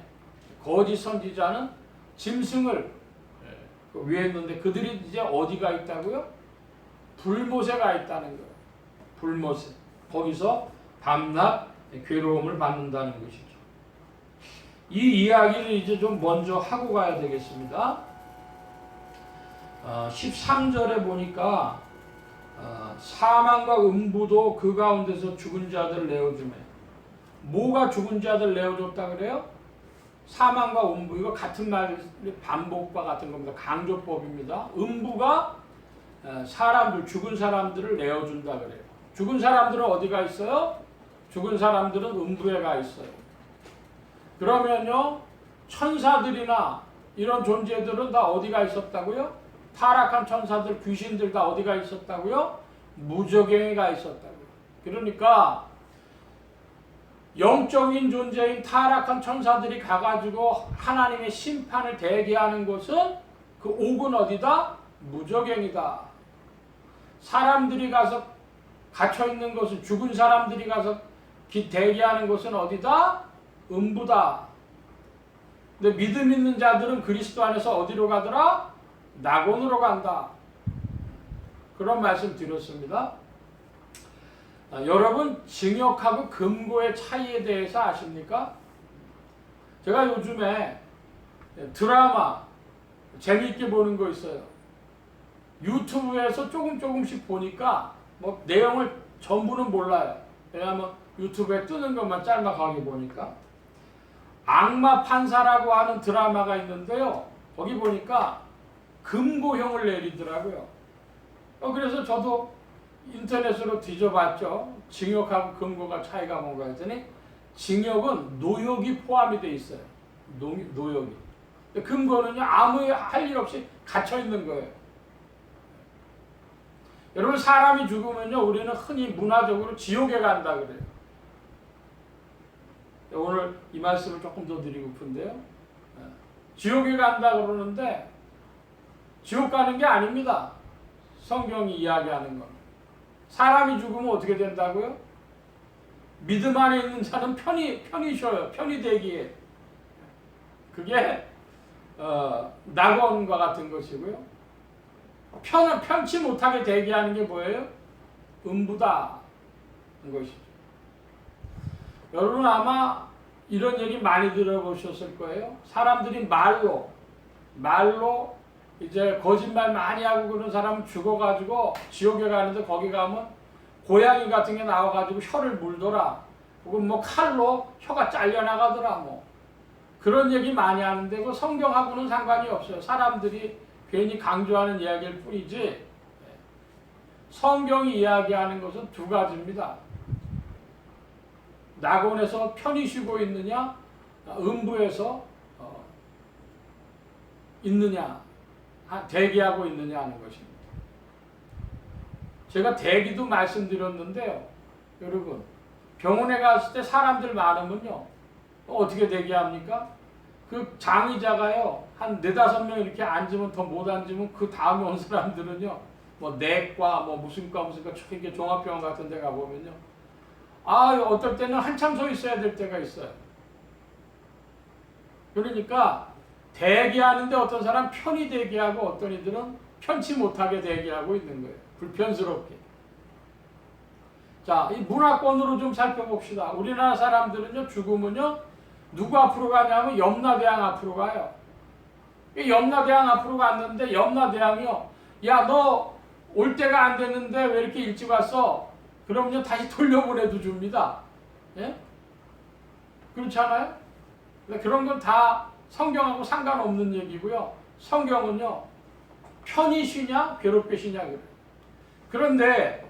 Speaker 1: 거짓 선지자는 짐승을 위했는데 그들이 이제 어디가 있다고요? 불못에 가 있다는 거예요. 불못에. 거기서 밤낮 괴로움을 받는다는 것이죠. 이 이야기를 이제 좀 먼저 하고 가야 되겠습니다. 13절에 보니까 사망과 음부도 그 가운데서 죽은 자들 내어주매. 뭐가 죽은 자들 내어줬다 그래요? 사망과 음부. 이거 같은 말 반복과 같은 겁니다. 강조법입니다. 음부가 사람들, 죽은 사람들을 내어준다 그래요. 죽은 사람들은 어디가 있어요? 죽은 사람들은 음부에 가 있어요. 그러면요, 천사들이나 이런 존재들은 다 어디가 있었다고요? 타락한 천사들, 귀신들 다 어디가 있었다고요? 무저갱에 가 있었다고요. 그러니까 영적인 존재인 타락한 천사들이 가가지고 하나님의 심판을 대기하는 곳은 그 옥은 어디다? 무저갱이다. 사람들이 가서 갇혀있는 곳은, 죽은 사람들이 가서 대기하는 곳은 어디다? 음부다. 근데 믿음 있는 자들은 그리스도 안에서 어디로 가더라? 낙원으로 간다. 그런 말씀 드렸습니다. 여러분, 징역하고 금고의 차이에 대해서 아십니까? 제가 요즘에 드라마 재미있게 보는 거 있어요. 유튜브에서 조금씩 보니까 뭐 내용을 전부는 몰라요. 왜냐하면 유튜브에 뜨는 것만 짤막하게 보니까. 악마 판사라고 하는 드라마가 있는데요. 거기 보니까 금고형을 내리더라고요. 그래서 저도 인터넷으로 뒤져봤죠. 징역하고 금고가 차이가 뭔가 했더니 징역은 노역이 포함이 돼 있어요. 노역이. 금고는요, 아무 할 일 없이 갇혀 있는 거예요. 여러분, 사람이 죽으면요, 우리는 흔히 문화적으로 지옥에 간다 그래요. 오늘 이 말씀을 조금 더 드리고픈데요. 지옥에 간다 그러는데 지옥 가는 게 아닙니다. 성경이 이야기하는 건. 사람이 죽으면 어떻게 된다고요? 믿음 안에 있는 자는 편히 쉬어요. 편히 대기해. 그게 낙원과 같은 것이고요. 편치 못하게 대기하는 게 뭐예요? 음부다. 것이죠. 여러분 아마 이런 얘기 많이 들어보셨을 거예요. 사람들이 말로 이제 거짓말 많이 하고 그런 사람 죽어가지고 지옥에 가는데 거기 가면 고양이 같은 게 나와가지고 혀를 물더라. 혹은 뭐 칼로 혀가 잘려나가더라. 뭐 그런 얘기 많이 하는데 그 성경하고는 상관이 없어요. 사람들이 괜히 강조하는 이야기일 뿐이지 성경이 이야기하는 것은 두 가지입니다. 낙원에서 편히 쉬고 있느냐, 음부에서 있느냐, 대기하고 있느냐 하는 것입니다. 제가 대기도 말씀드렸는데요. 여러분, 병원에 갔을 때 사람들 많으면요. 어떻게 대기합니까? 그 장의자가요. 한 4-5명 이렇게 앉으면 더 못 앉으면 그 다음에 온 사람들은요. 뭐 내과, 뭐 무슨 과 이렇게 종합병원 같은 데 가보면요. 어떨 때는 한참 서 있어야 될 때가 있어요. 그러니까 대기하는데 어떤 사람 편히 대기하고 어떤 이들은 편치 못하게 대기하고 있는 거예요. 불편스럽게. 자, 이 문화권으로 좀 살펴봅시다. 우리나라 사람들은요, 죽으면요, 누구 앞으로 가냐면 염라대왕 앞으로 가요. 염라대왕 앞으로 갔는데 염라대왕이요, 야, 너 올 때가 안 됐는데 왜 이렇게 일찍 왔어? 그럼요, 다시 돌려보내도 줍니다. 예? 그렇지 않아요? 그런 건 다 성경하고 상관없는 얘기고요. 성경은요, 편히 쉬냐, 괴롭게 쉬냐 그래요. 그런데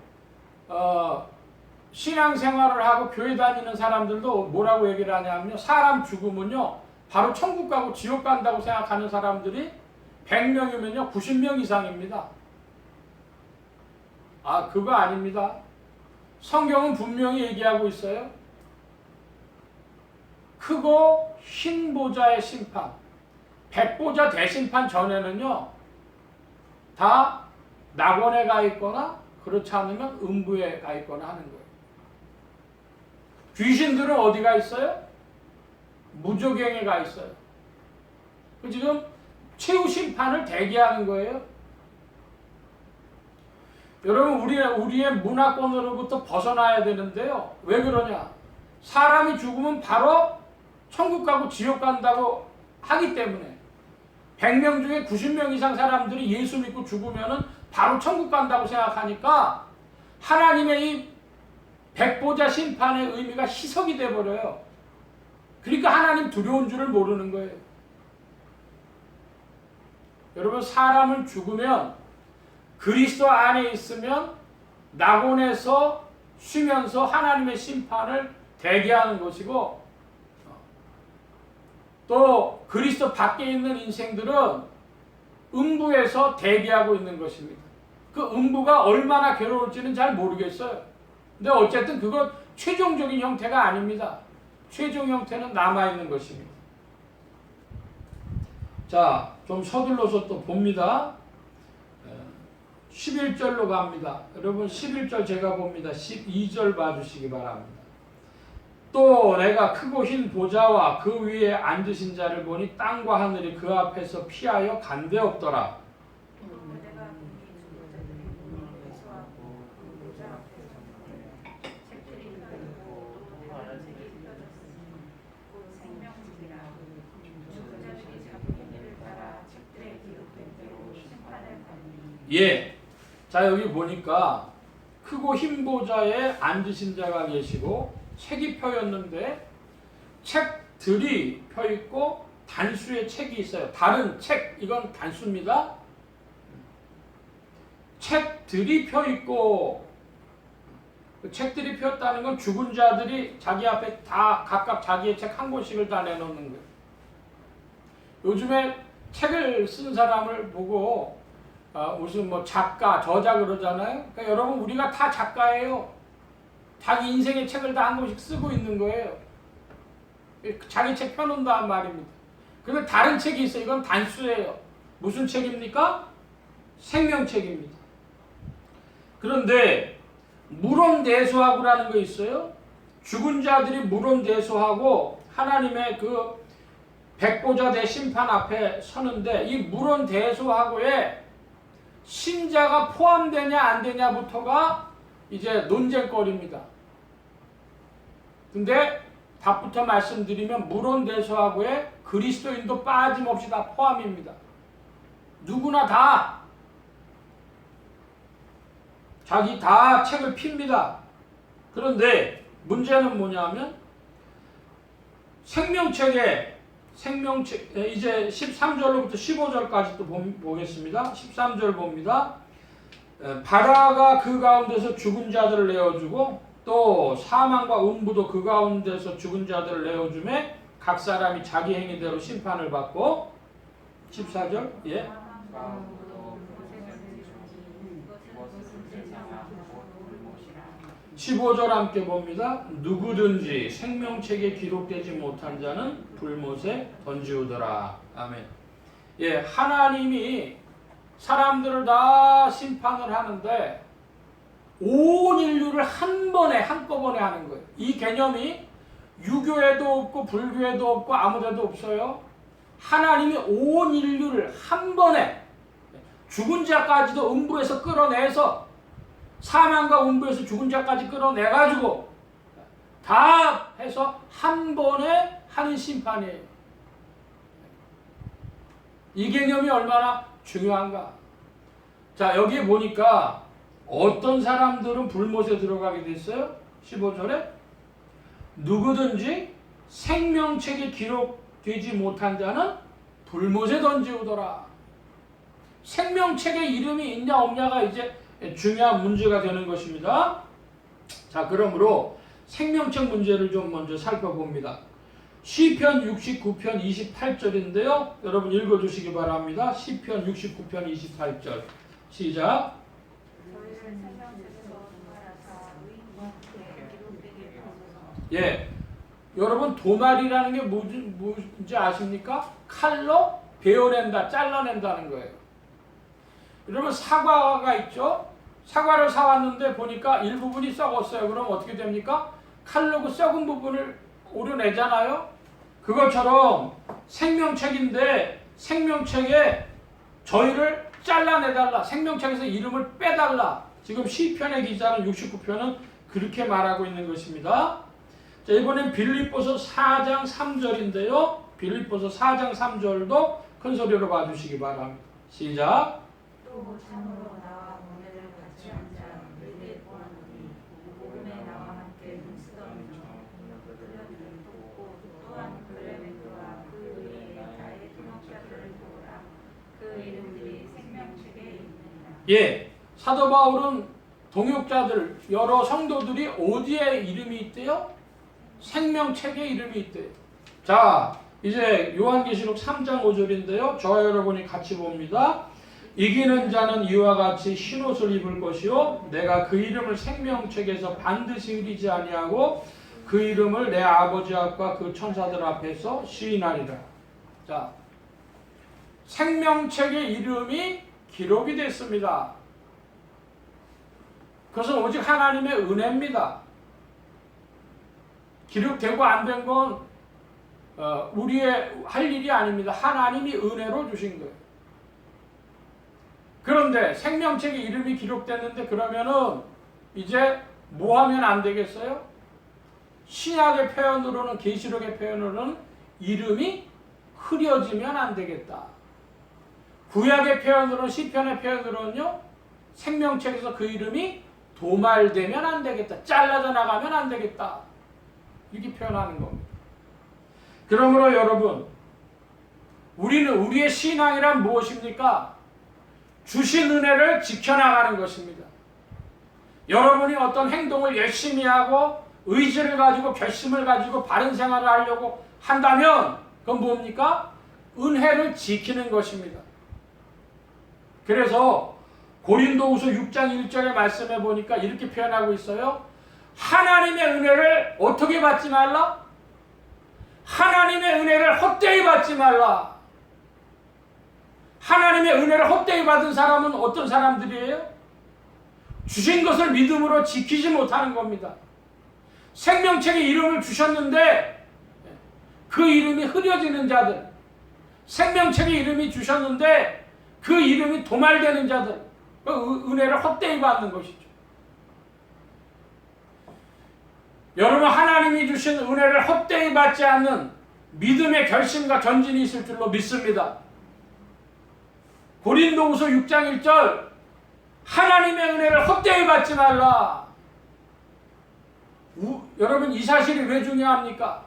Speaker 1: 신앙생활을 하고 교회 다니는 사람들도 뭐라고 얘기를 하냐면요, 사람 죽으면요, 바로 천국 가고 지옥 간다고 생각하는 사람들이 100명이면요, 90명 이상입니다. 그거 아닙니다. 성경은 분명히 얘기하고 있어요. 크고 흰 보좌의 심판, 백보좌 대심판 전에는요, 다 낙원에 가 있거나 그렇지 않으면 음부에 가 있거나 하는 거예요. 귀신들은 어디가 있어요? 무저갱에 가 있어요. 지금 최후 심판을 대기하는 거예요. 여러분, 우리의 문화권으로부터 벗어나야 되는데요. 왜 그러냐? 사람이 죽으면 바로 천국 가고 지옥 간다고 하기 때문에 100명 중에 90명 이상 사람들이 예수 믿고 죽으면은 바로 천국 간다고 생각하니까 하나님의 이 백보자 심판의 의미가 희석이 돼버려요. 그러니까 하나님 두려운 줄을 모르는 거예요. 여러분, 사람을 죽으면 그리스도 안에 있으면 낙원에서 쉬면서 하나님의 심판을 대기하는 것이고, 또 그리스도 밖에 있는 인생들은 음부에서 대기하고 있는 것입니다. 그 음부가 얼마나 괴로울지는 잘 모르겠어요. 근데 어쨌든 그건 최종적인 형태가 아닙니다. 최종 형태는 남아있는 것입니다. 자, 좀 서둘러서 또 봅니다. 11절로 갑니다. 여러분 11절 제가 봅니다. 12절 봐주시기 바랍니다. 또 내가 크고 흰 보좌와 그 위에 앉으신 자를 보니 땅과 하늘이 그 앞에서 피하여 간데없더라.
Speaker 2: 내가 예수하고 그 보좌 앞에서 책들이 펴지고 또 다른 책이 펴졌으니 그 생명책이라 죽은 자들이 잡힌 일을 따라 책들에 기록된 대로 심판을 받으니.
Speaker 1: 예. 자, 여기 보니까 크고 흰 보좌에 앉으신 자가 계시고 책이 펴였는데 책들이 펴있고 단수의 책이 있어요. 다른 책, 이건 단수입니다. 책들이 펴있고, 책들이 펴였다는 건 죽은 자들이 자기 앞에 다 각각 자기의 책 한 권씩을 다 내놓는 거예요. 요즘에 책을 쓴 사람을 보고 무슨 뭐 작가, 저자 그러잖아요. 그러니까 여러분 우리가 다 작가예요. 자기 인생의 책을 다 한 권씩 쓰고 있는 거예요. 자기 책 펴놓는다는 말입니다. 그러면 다른 책이 있어요. 이건 단수예요. 무슨 책입니까? 생명책입니다. 그런데 물론대소하고라는 거 있어요. 죽은 자들이 물론대소하고 하나님의 그 백보자 대 심판 앞에 서는데, 이 물론대소하고에 신자가 포함되냐 안 되냐부터가 이제 논쟁거리입니다. 근데 답부터 말씀드리면 물론대소하고에 그리스도인도 빠짐없이 다 포함입니다. 누구나 다 자기 다 책을 핍니다. 그런데 문제는 뭐냐면 생명책 이제 13절로부터 15절까지 또 보겠습니다. 13절 봅니다. 바다가 그 가운데서 죽은 자들을 내어주고 또 사망과 음부도 그 가운데서 죽은 자들을 내어주매 각 사람이 자기 행위대로 심판을 받고. 14절 예. 15절 함께 봅니다. 누구든지 생명책에 기록되지 못한 자는 불못에 던지우더라. 아멘. 예, 하나님이 사람들을 다 심판을 하는데 온 인류를 한꺼번에 하는 거예요. 이 개념이 유교에도 없고 불교에도 없고 아무데도 없어요. 하나님이 온 인류를 한 번에 죽은 자까지도 음부에서 끌어내서, 사망과 음부에서 죽은 자까지 끌어내가지고 다 해서 한 번에 하는 심판이에요. 이 개념이 얼마나 중요한가. 자, 여기 보니까 어떤 사람들은 불못에 들어가게 됐어요? 15절에 누구든지 생명책에 기록되지 못한 자는 불못에 던지우더라. 생명책에 이름이 있냐 없냐가 이제 중요한 문제가 되는 것입니다. 자, 그러므로 생명책 문제를 좀 먼저 살펴봅니다. 시편 69편 28절인데요. 여러분 읽어주시기 바랍니다. 시편 69편 28절 시작.
Speaker 2: 저희를 생명책에서 도말하사 의인에게 기록되게 하소서.
Speaker 1: 예, 여러분 도말이라는 게 뭔지 아십니까? 칼로 베어낸다, 잘라낸다는 거예요. 여러분 사과가 있죠? 사과를 사왔는데 보니까 일부분이 썩었어요. 그럼 어떻게 됩니까? 칼로 그 썩은 부분을 오려내잖아요. 그것처럼 생명책인데 생명책에 저희를 잘라내달라, 생명책에서 이름을 빼달라. 지금 시편의 기자는 69편은 그렇게 말하고 있는 것입니다. 자, 이번엔 빌립보서 4장 3절인데요. 빌립보서 4장 3절도 큰 소리로 봐주시기 바랍니다. 시작.
Speaker 2: 또 참으로 나와 너네를 같이 앉아 너희를 보았노니 복음에 나와 함께 힘쓰던 그들을 돕고 또한 글레멘토와 그 위에 나의 동역자들을 도우라. 그 이름들이 생명책에 있느니라.
Speaker 1: 예, 사도 바울은 동역자들 여러 성도들이 어디에 이름이 있대요? 생명책에 이름이 있대요. 자, 이제 요한계시록 3장 5절인데요. 저와 여러분이 같이 봅니다. 이기는 자는 이와 같이 흰옷을 입을 것이요 내가 그 이름을 생명책에서 반드시 흐리지 아니하고 그 이름을 내 아버지 앞과 그 천사들 앞에서 시인하리라. 자, 생명책의 이름이 기록이 됐습니다. 그것은 오직 하나님의 은혜입니다. 기록되고 안 된 건 우리의 할 일이 아닙니다. 하나님이 은혜로 주신 거예요. 그런데 생명책에 이름이 기록됐는데 그러면은 이제 뭐 하면 안 되겠어요? 신약의 표현으로는, 계시록의 표현으로는 이름이 흐려지면 안 되겠다. 구약의 표현으로는, 시편의 표현으로는요, 생명책에서 그 이름이 도말되면 안 되겠다. 잘라져 나가면 안 되겠다. 이렇게 표현하는 겁니다. 그러므로 여러분, 우리는 우리의 신앙이란 무엇입니까? 주신 은혜를 지켜나가는 것입니다. 여러분이 어떤 행동을 열심히 하고 의지를 가지고 결심을 가지고 바른 생활을 하려고 한다면 그건 뭡니까? 은혜를 지키는 것입니다. 그래서 고린도후서 6장 1절의 말씀에 보니까 이렇게 표현하고 있어요. 하나님의 은혜를 어떻게 받지 말라? 하나님의 은혜를 헛되이 받지 말라. 하나님의 은혜를 헛되이 받은 사람은 어떤 사람들이에요? 주신 것을 믿음으로 지키지 못하는 겁니다. 생명책에 이름을 주셨는데 그 이름이 흐려지는 자들, 생명책에 이름이 주셨는데 그 이름이 도말되는 자들, 그 은혜를 헛되이 받는 것이죠. 여러분, 하나님이 주신 은혜를 헛되이 받지 않는 믿음의 결심과 전진이 있을 줄로 믿습니다. 고린도후서 6장 1절, 하나님의 은혜를 헛되이 받지 말라. 여러분, 이 사실이 왜 중요합니까?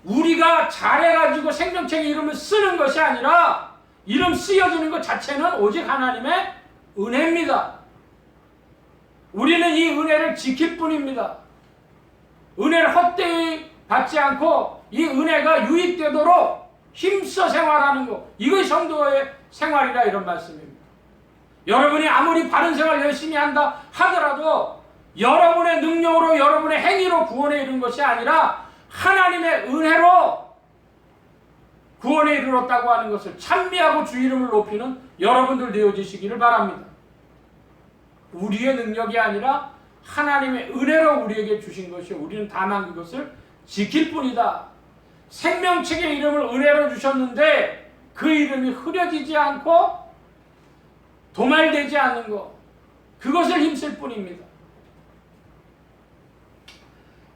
Speaker 1: 우리가 잘해가지고 생명책에 이름을 쓰는 것이 아니라 이름 쓰여지는 것 자체는 오직 하나님의 은혜입니다. 우리는 이 은혜를 지킬 뿐입니다. 은혜를 헛되이 받지 않고 이 은혜가 유익되도록 힘써 생활하는 것, 이것이 성도의 생활이라 이런 말씀입니다. 여러분이 아무리 바른 생활 열심히 한다 하더라도 여러분의 능력으로, 여러분의 행위로 구원에 이른 것이 아니라 하나님의 은혜로 구원에 이르렀다고 하는 것을 찬미하고 주 이름을 높이는 여러분들 되어지시기를 바랍니다. 우리의 능력이 아니라 하나님의 은혜로 우리에게 주신 것이요, 우리는 다만 그것을 지킬 뿐이다. 생명책의 이름을 은혜로 주셨는데 그 이름이 흐려지지 않고 도말되지 않는 것, 그것을 힘쓸 뿐입니다.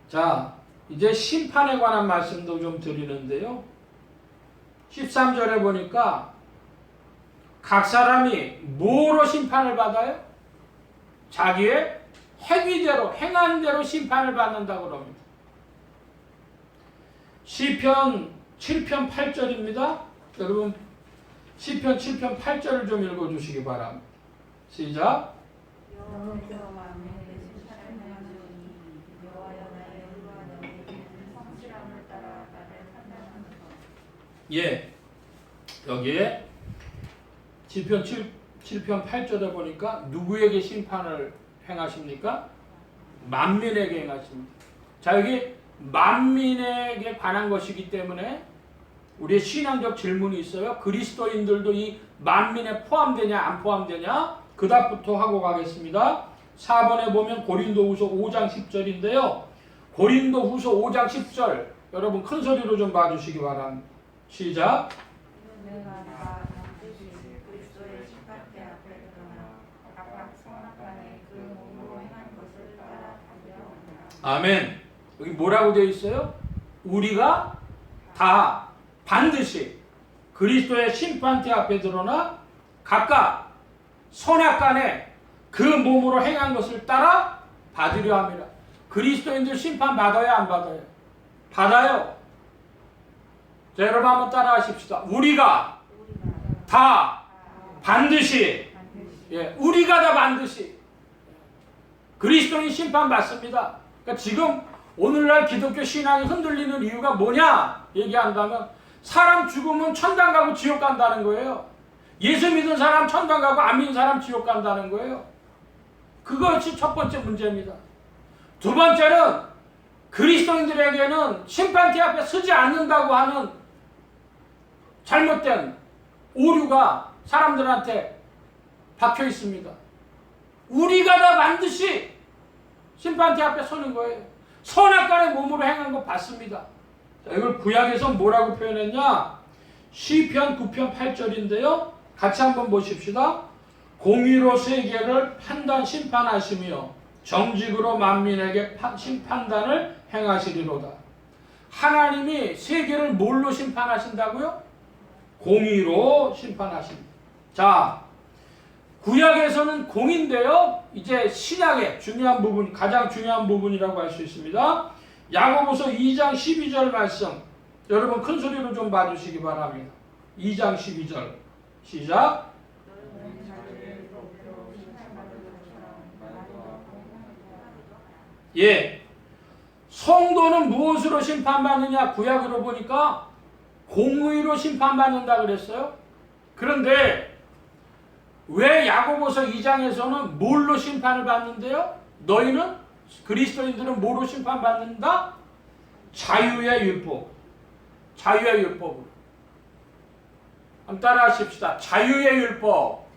Speaker 1: 자, 이제 심판에 관한 말씀도 좀 드리는데요. 13절에 보니까 각 사람이 뭐로 심판을 받아요? 자기의 행위대로, 행한 대로 심판을 받는다고 합니다. 시편 7편 8절입니다. 여러분, 시편 7편 8절을 좀 읽어주시기 바랍니다. 시작.
Speaker 2: 여호와께서 마음에 계신 사람을 하시니 여호와여 나의 의와 너의 성실함을 따라 나를 판단하소서.
Speaker 1: 예, 여기에 시편 7편 8절에 보니까 누구에게 심판을 행하십니까? 만민에게 행하십니다. 자, 여기 만민에게 관한 것이기 때문에 우리의 신앙적 질문이 있어요. 그리스도인들도 이 만민에 포함되냐 안 포함되냐? 그 답부터 하고 가겠습니다. 4번에 보면 고린도후서 5장 10절인데요. 고린도후서 5장 10절, 여러분 큰 소리로 좀 봐주시기 바랍니다. 시작.
Speaker 2: 내가 다 반드시 그리스도의 십자가 앞에 드러나 각각 성악간에 그 몸으로 행한 것을 따라 달려온다.
Speaker 1: 아멘. 여기 뭐라고 되어 있어요? 우리가 다 반드시 그리스도의 심판대 앞에 드러나 각각 선악간에 그 몸으로 행한 것을 따라 받으려 합니다. 그리스도인들 심판 받아요, 안 받아요? 받아요. 자, 여러분 한번 따라 하십시다. 우리가 다 반드시, 우리가 다 반드시 그리스도인 심판받습니다. 그러니까 지금 오늘날 기독교 신앙이 흔들리는 이유가 뭐냐 얘기한다면 사람 죽으면 천당 가고 지옥 간다는 거예요. 예수 믿은 사람 천당 가고 안 믿는 사람 지옥 간다는 거예요. 그것이 첫 번째 문제입니다. 두 번째는 그리스도인들에게는 심판대 앞에 서지 않는다고 하는 잘못된 오류가 사람들한테 박혀 있습니다. 우리가 다 반드시 심판대 앞에 서는 거예요. 선악간의 몸으로 행한 거 봤습니다. 자, 이걸 구약에서 뭐라고 표현했냐? 시편 9편 8절인데요. 같이 한번 보십시다. 공의로 세계를 판단 심판하시며 정직으로 만민에게 심판단을 행하시리로다. 하나님이 세계를 뭘로 심판하신다고요? 공의로 심판하십니다. 자, 구약에서는 공인데요. 이제 신약의 중요한 부분, 가장 중요한 부분이라고 할 수 있습니다. 야고보서 2장 12절 말씀. 여러분 큰 소리로 좀 봐주시기 바랍니다. 2장 12절. 시작. 예. 성도는 무엇으로 심판받느냐? 구약으로 보니까 공의로 심판받는다 그랬어요. 그런데 왜 야고보서 2장에서는 뭘로 심판을 받는데요? 너희는 그리스도인들은 뭐로 심판받는다? 자유의 율법. 자유의 율법으로. 한번 따라 하십시다. 자유의 율법.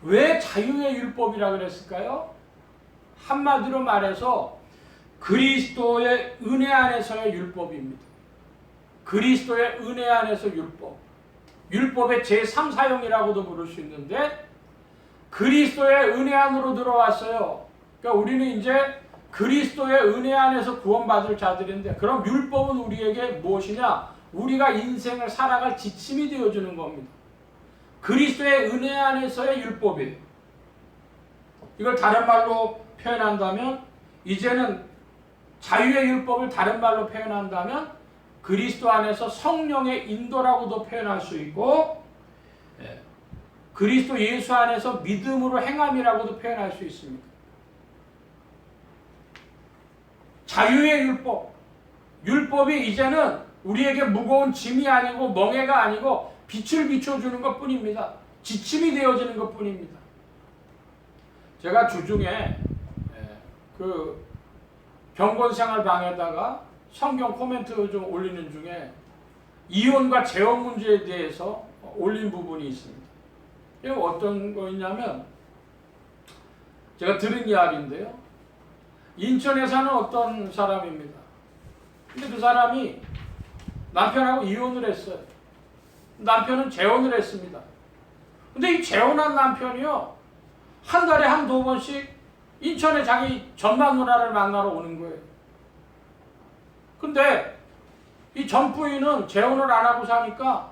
Speaker 1: 왜 자유의 율법이라 그랬을까요? 한마디로 말해서 그리스도의 은혜 안에서의 율법입니다. 그리스도의 은혜 안에서 율법. 율법의 제3 사용이라고도 부를 수 있는데 그리스도의 은혜 안으로 들어왔어요. 그러니까 우리는 이제 그리스도의 은혜 안에서 구원받을 자들인데 그럼 율법은 우리에게 무엇이냐? 우리가 인생을 살아갈 지침이 되어주는 겁니다. 그리스도의 은혜 안에서의 율법이에요. 이걸 다른 말로 표현한다면 이제는 자유의 율법을 다른 말로 표현한다면 그리스도 안에서 성령의 인도라고도 표현할 수 있고 그리스도 예수 안에서 믿음으로 행함이라고도 표현할 수 있습니다. 자유의 율법. 율법이 이제는 우리에게 무거운 짐이 아니고 멍해가 아니고 빛을 비춰주는 것 뿐입니다. 지침이 되어지는 것 뿐입니다. 제가 주중에 그 경건생활방에다가 성경 코멘트 좀 올리는 중에 이혼과 재혼 문제에 대해서 올린 부분이 있습니다. 이게 어떤 거냐면 제가 들은 이야기인데요. 인천에 사는 어떤 사람입니다. 근데 그 사람이 남편하고 이혼을 했어요. 남편은 재혼을 했습니다. 근데 이 재혼한 남편이요. 한 달에 한두 번씩 인천에 자기 전만 누나를 만나러 오는 거예요. 근데 이 전 부인은 재혼을 안 하고 사니까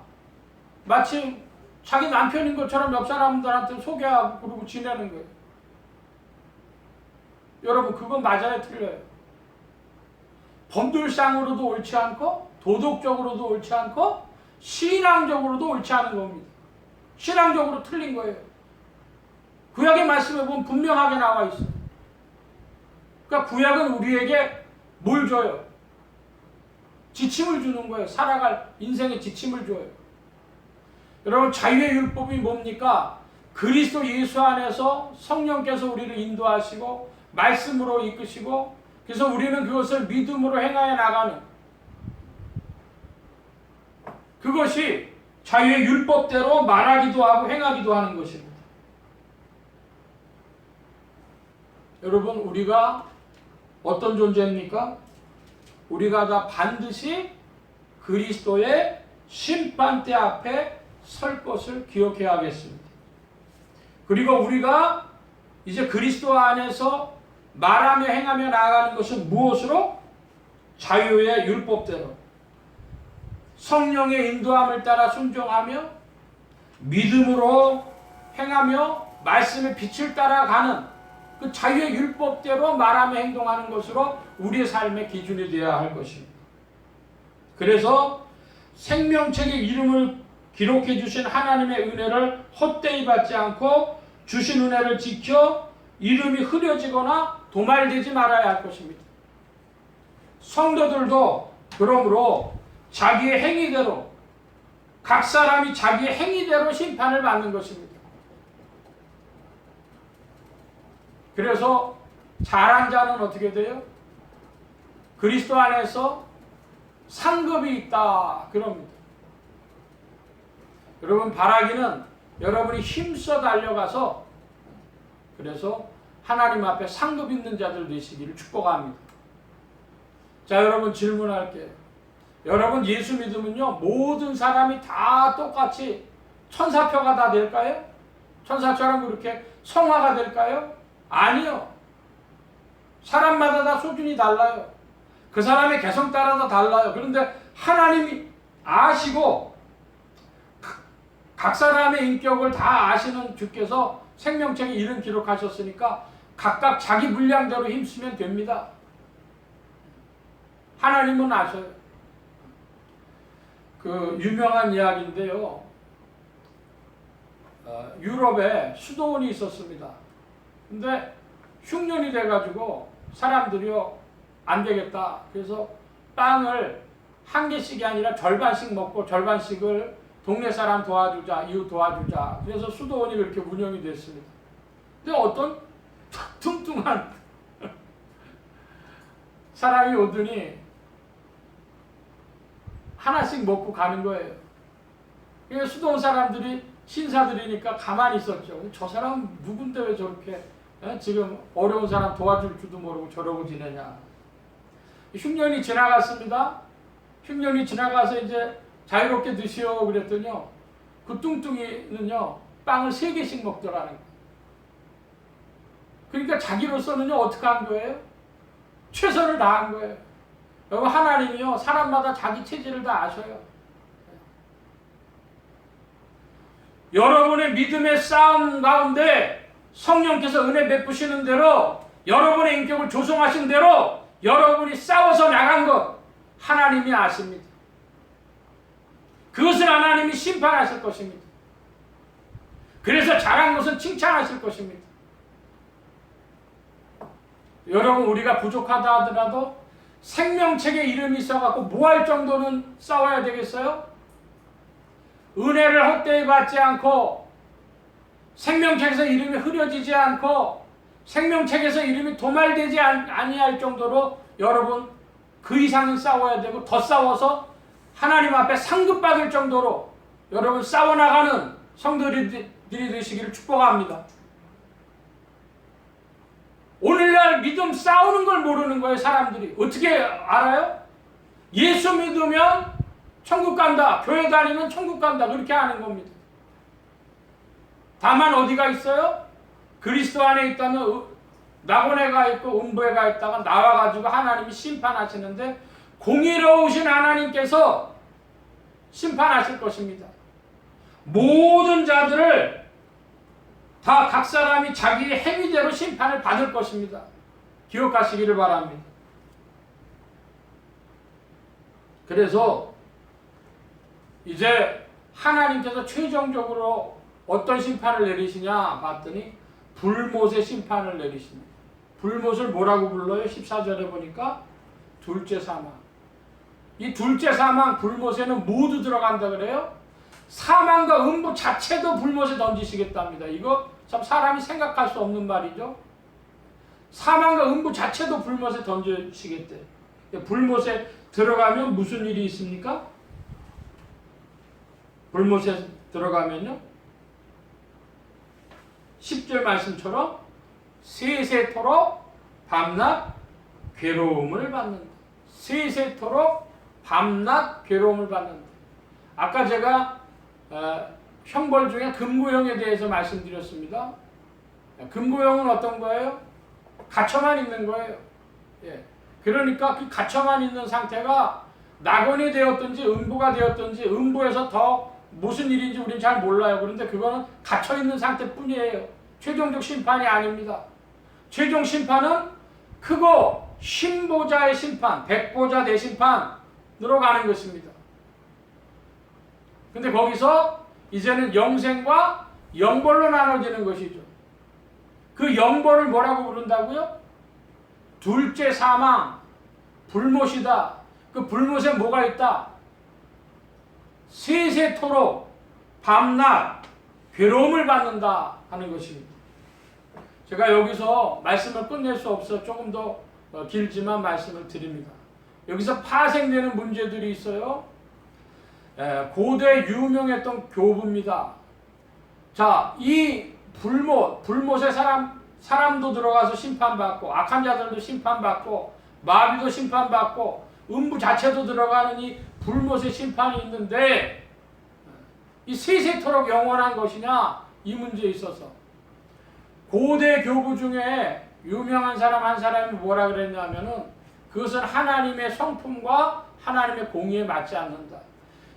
Speaker 1: 마치 자기 남편인 것처럼 옆 사람들한테 소개하고 그러고 지내는 거예요. 여러분 그건 맞아요, 틀려요? 법률상으로도 옳지 않고 도덕적으로도 옳지 않고 신앙적으로도 옳지 않은 겁니다. 신앙적으로 틀린 거예요. 구약의 말씀에 보면 분명하게 나와 있어요. 그러니까 구약은 우리에게 뭘 줘요? 지침을 주는 거예요. 살아갈 인생의 지침을 줘요. 여러분 자유의 율법이 뭡니까? 그리스도 예수 안에서 성령께서 우리를 인도하시고 말씀으로 이끄시고 그래서 우리는 그것을 믿음으로 행하여 나가는 그것이 자유의 율법대로 말하기도 하고 행하기도 하는 것입니다. 여러분 우리가 어떤 존재입니까? 우리가 다 반드시 그리스도의 심판대 앞에 설 것을 기억해야겠습니다. 그리고 우리가 이제 그리스도 안에서 말하며 행하며 나아가는 것은 무엇으로? 자유의 율법대로 성령의 인도함을 따라 순종하며 믿음으로 행하며 말씀의 빛을 따라가는 그 자유의 율법대로 말하며 행동하는 것으로 우리의 삶의 기준이 되어야 할 것입니다. 그래서 생명책의 이름을 기록해 주신 하나님의 은혜를 헛되이 받지 않고 주신 은혜를 지켜 이름이 흐려지거나 도말되지 말아야 할 것입니다. 성도들도 그러므로 자기의 행위대로, 각 사람이 자기의 행위대로 심판을 받는 것입니다. 그래서 잘한 자는 어떻게 돼요? 그리스도 안에서 상급이 있다 그럽니다. 여러분, 바라기는 여러분이 힘써 달려가서 그래서 하나님 앞에 상급 있는 자들 되시기를 축복합니다. 자, 여러분 질문할게요. 여러분 예수 믿으면요 모든 사람이 다 똑같이 천사표가 다 될까요? 천사처럼 그렇게 성화가 될까요? 아니요. 사람마다 다 수준이 달라요. 그 사람의 개성 따라서 달라요. 그런데 하나님이 아시고 각 사람의 인격을 다 아시는 주께서 생명책에 이름 기록하셨으니까 각각 자기 분량대로 힘쓰면 됩니다. 하나님은 아셔요. 그 유명한 이야기인데요. 유럽에 수도원이 있었습니다. 근데 흉년이 돼가지고 사람들이요 안 되겠다. 그래서 빵을 한 개씩이 아니라 절반씩 먹고 절반씩을 동네 사람 도와주자, 이웃 도와주자. 그래서 수도원이 그렇게 운영이 됐습니다. 근데 어떤 뚱뚱한 사람이 오더니 하나씩 먹고 가는 거예요. 그래서 수도원 사람들이 신사들이니까 가만히 있었죠. 저 사람 누군데 왜 저렇게 지금 어려운 사람 도와줄 줄도 모르고 저러고 지내냐. 흉년이 지나갔습니다. 흉년이 지나가서 이제 자유롭게 드시오 그랬더니요. 그 뚱뚱이는요. 빵을 3개씩 먹더라는 거예요. 그러니까 자기로서는요. 어떻게 한 거예요? 최선을 다한 거예요. 여러분 하나님이요. 사람마다 자기 체질을 다 아셔요. 여러분의 믿음의 싸움 가운데 성령께서 은혜 베푸시는 대로 여러분의 인격을 조성하신 대로 여러분이 싸워서 나간 것 하나님이 아십니다. 그것을 하나님이 심판하실 것입니다. 그래서 잘한 것은 칭찬하실 것입니다. 여러분 우리가 부족하다 하더라도 생명책에 이름이 있어갖고 뭐 할 정도는 싸워야 되겠어요? 은혜를 헛되이 받지 않고 생명책에서 이름이 흐려지지 않고 생명책에서 이름이 도말되지 아니할 정도로 여러분 그 이상은 싸워야 되고 더 싸워서 하나님 앞에 상급받을 정도로 여러분 싸워나가는 성도들이 되시기를 축복합니다. 오늘날 믿음 싸우는 걸 모르는 거예요. 사람들이 어떻게 알아요? 예수 믿으면 천국 간다. 교회 다니면 천국 간다. 그렇게 하는 겁니다. 다만 어디가 있어요? 그리스도 안에 있다면 낙원에가 있고 음부에가 있다가 나와가지고 하나님이 심판하시는데 공의로우신 하나님께서 심판하실 것입니다. 모든 자들을 다 각 사람이 자기의 행위대로 심판을 받을 것입니다. 기억하시기를 바랍니다. 그래서 이제 하나님께서 최종적으로 어떤 심판을 내리시냐 봤더니 불못의 심판을 내리십니다. 불못을 뭐라고 불러요? 14절에 보니까 둘째 사망. 이 둘째 사망 불못에는 모두 들어간다 그래요. 사망과 음부 자체도 불못에 던지시겠답니다. 이거 참 사람이 생각할 수 없는 말이죠. 사망과 음부 자체도 불못에 던지시겠대. 불못에 들어가면 무슨 일이 있습니까? 불못에 들어가면요. 10절 말씀처럼 세세토록 밤낮 괴로움을 받는다. 세세토록 밤낮 괴로움을 받는다. 아까 제가 형벌 중에 금고형에 대해서 말씀드렸습니다. 금고형은 어떤 거예요? 갇혀만 있는 거예요. 예. 그러니까 그 갇혀만 있는 상태가 낙원이 되었든지 음부가 되었든지 음부에서 더 무슨 일인지 우리는 잘 몰라요. 그런데 그거는 갇혀있는 상태뿐이에요. 최종적 심판이 아닙니다. 최종 심판은 크고 신보자의 심판, 백보자 대심판으로 가는 것입니다. 근데 거기서 이제는 영생과 영벌로 나눠지는 것이죠. 그 영벌을 뭐라고 부른다고요? 둘째 사망, 불못이다. 그 불못에 뭐가 있다? 세세토록 밤낮 괴로움을 받는다 하는 것입니다. 제가 여기서 말씀을 끝낼 수 없어 조금 더 길지만 말씀을 드립니다. 여기서 파생되는 문제들이 있어요. 고대 유명했던 교부입니다. 자, 이 불못에 사람도 들어가서 심판받고, 악한 자들도 심판받고, 마귀도 심판받고, 음부 자체도 들어가는 이 불못의 심판이 있는데, 이 세세토록 영원한 것이냐? 이 문제에 있어서. 고대 교부 중에 유명한 사람 한 사람이 뭐라 그랬냐면은, 그것은 하나님의 성품과 하나님의 공의에 맞지 않는다.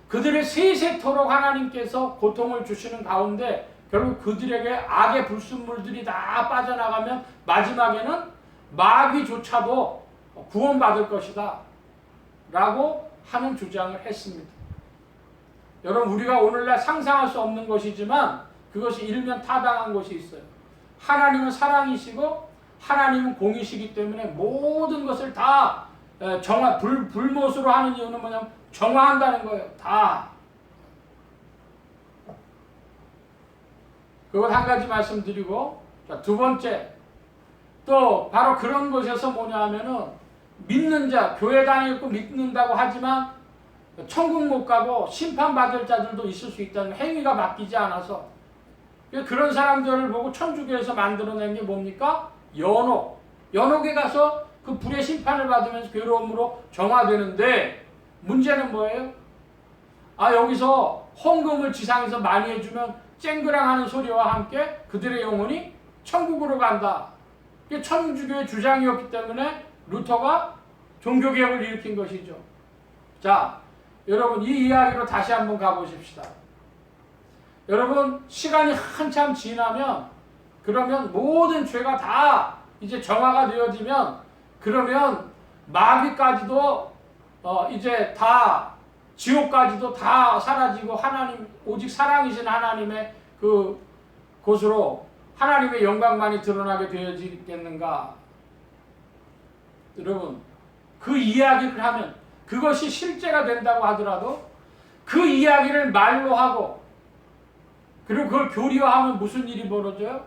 Speaker 1: 그들의 세세토록 하나님께서 고통을 주시는 가운데 결국 그들에게 악의 불순물들이 다 빠져나가면 마지막에는 마귀조차도 구원받을 것이다 라고 하는 주장을 했습니다. 여러분, 우리가 오늘날 상상할 수 없는 것이지만 그것이 일면 타당한 것이 있어요. 하나님은 사랑이시고 하나님은 공이시기 때문에 모든 것을 다 불못으로 하는 이유는 뭐냐면 정화한다는 거예요. 다. 그것 한 가지 말씀드리고, 자, 두 번째, 또 바로 그런 것에서 뭐냐 하면은 믿는 자, 교회 다니고 믿는다고 하지만 천국 못 가고 심판받을 자들도 있을 수 있다는 행위가 맡기지 않아서 그런 사람들을 보고 천주교에서 만들어낸 게 뭡니까? 연옥. 연옥에 가서 그 불의 심판을 받으면서 괴로움으로 정화되는데 문제는 뭐예요? 여기서 헌금을 지상에서 많이 해주면 쨍그랑하는 소리와 함께 그들의 영혼이 천국으로 간다. 이게 천주교의 주장이었기 때문에 루터가 종교개혁을 일으킨 것이죠. 자, 여러분, 이 이야기로 다시 한번 가보십시다. 여러분, 시간이 한참 지나면 그러면 모든 죄가 다 이제 정화가 되어지면 그러면 마귀까지도 이제 다 지옥까지도 다 사라지고 하나님 오직 사랑이신 하나님의 그 곳으로 하나님의 영광만이 드러나게 되어지겠는가? 여러분, 그 이야기를 하면 그것이 실제가 된다고 하더라도 그 이야기를 말로 하고 그리고 그걸 교리화하면 무슨 일이 벌어져요?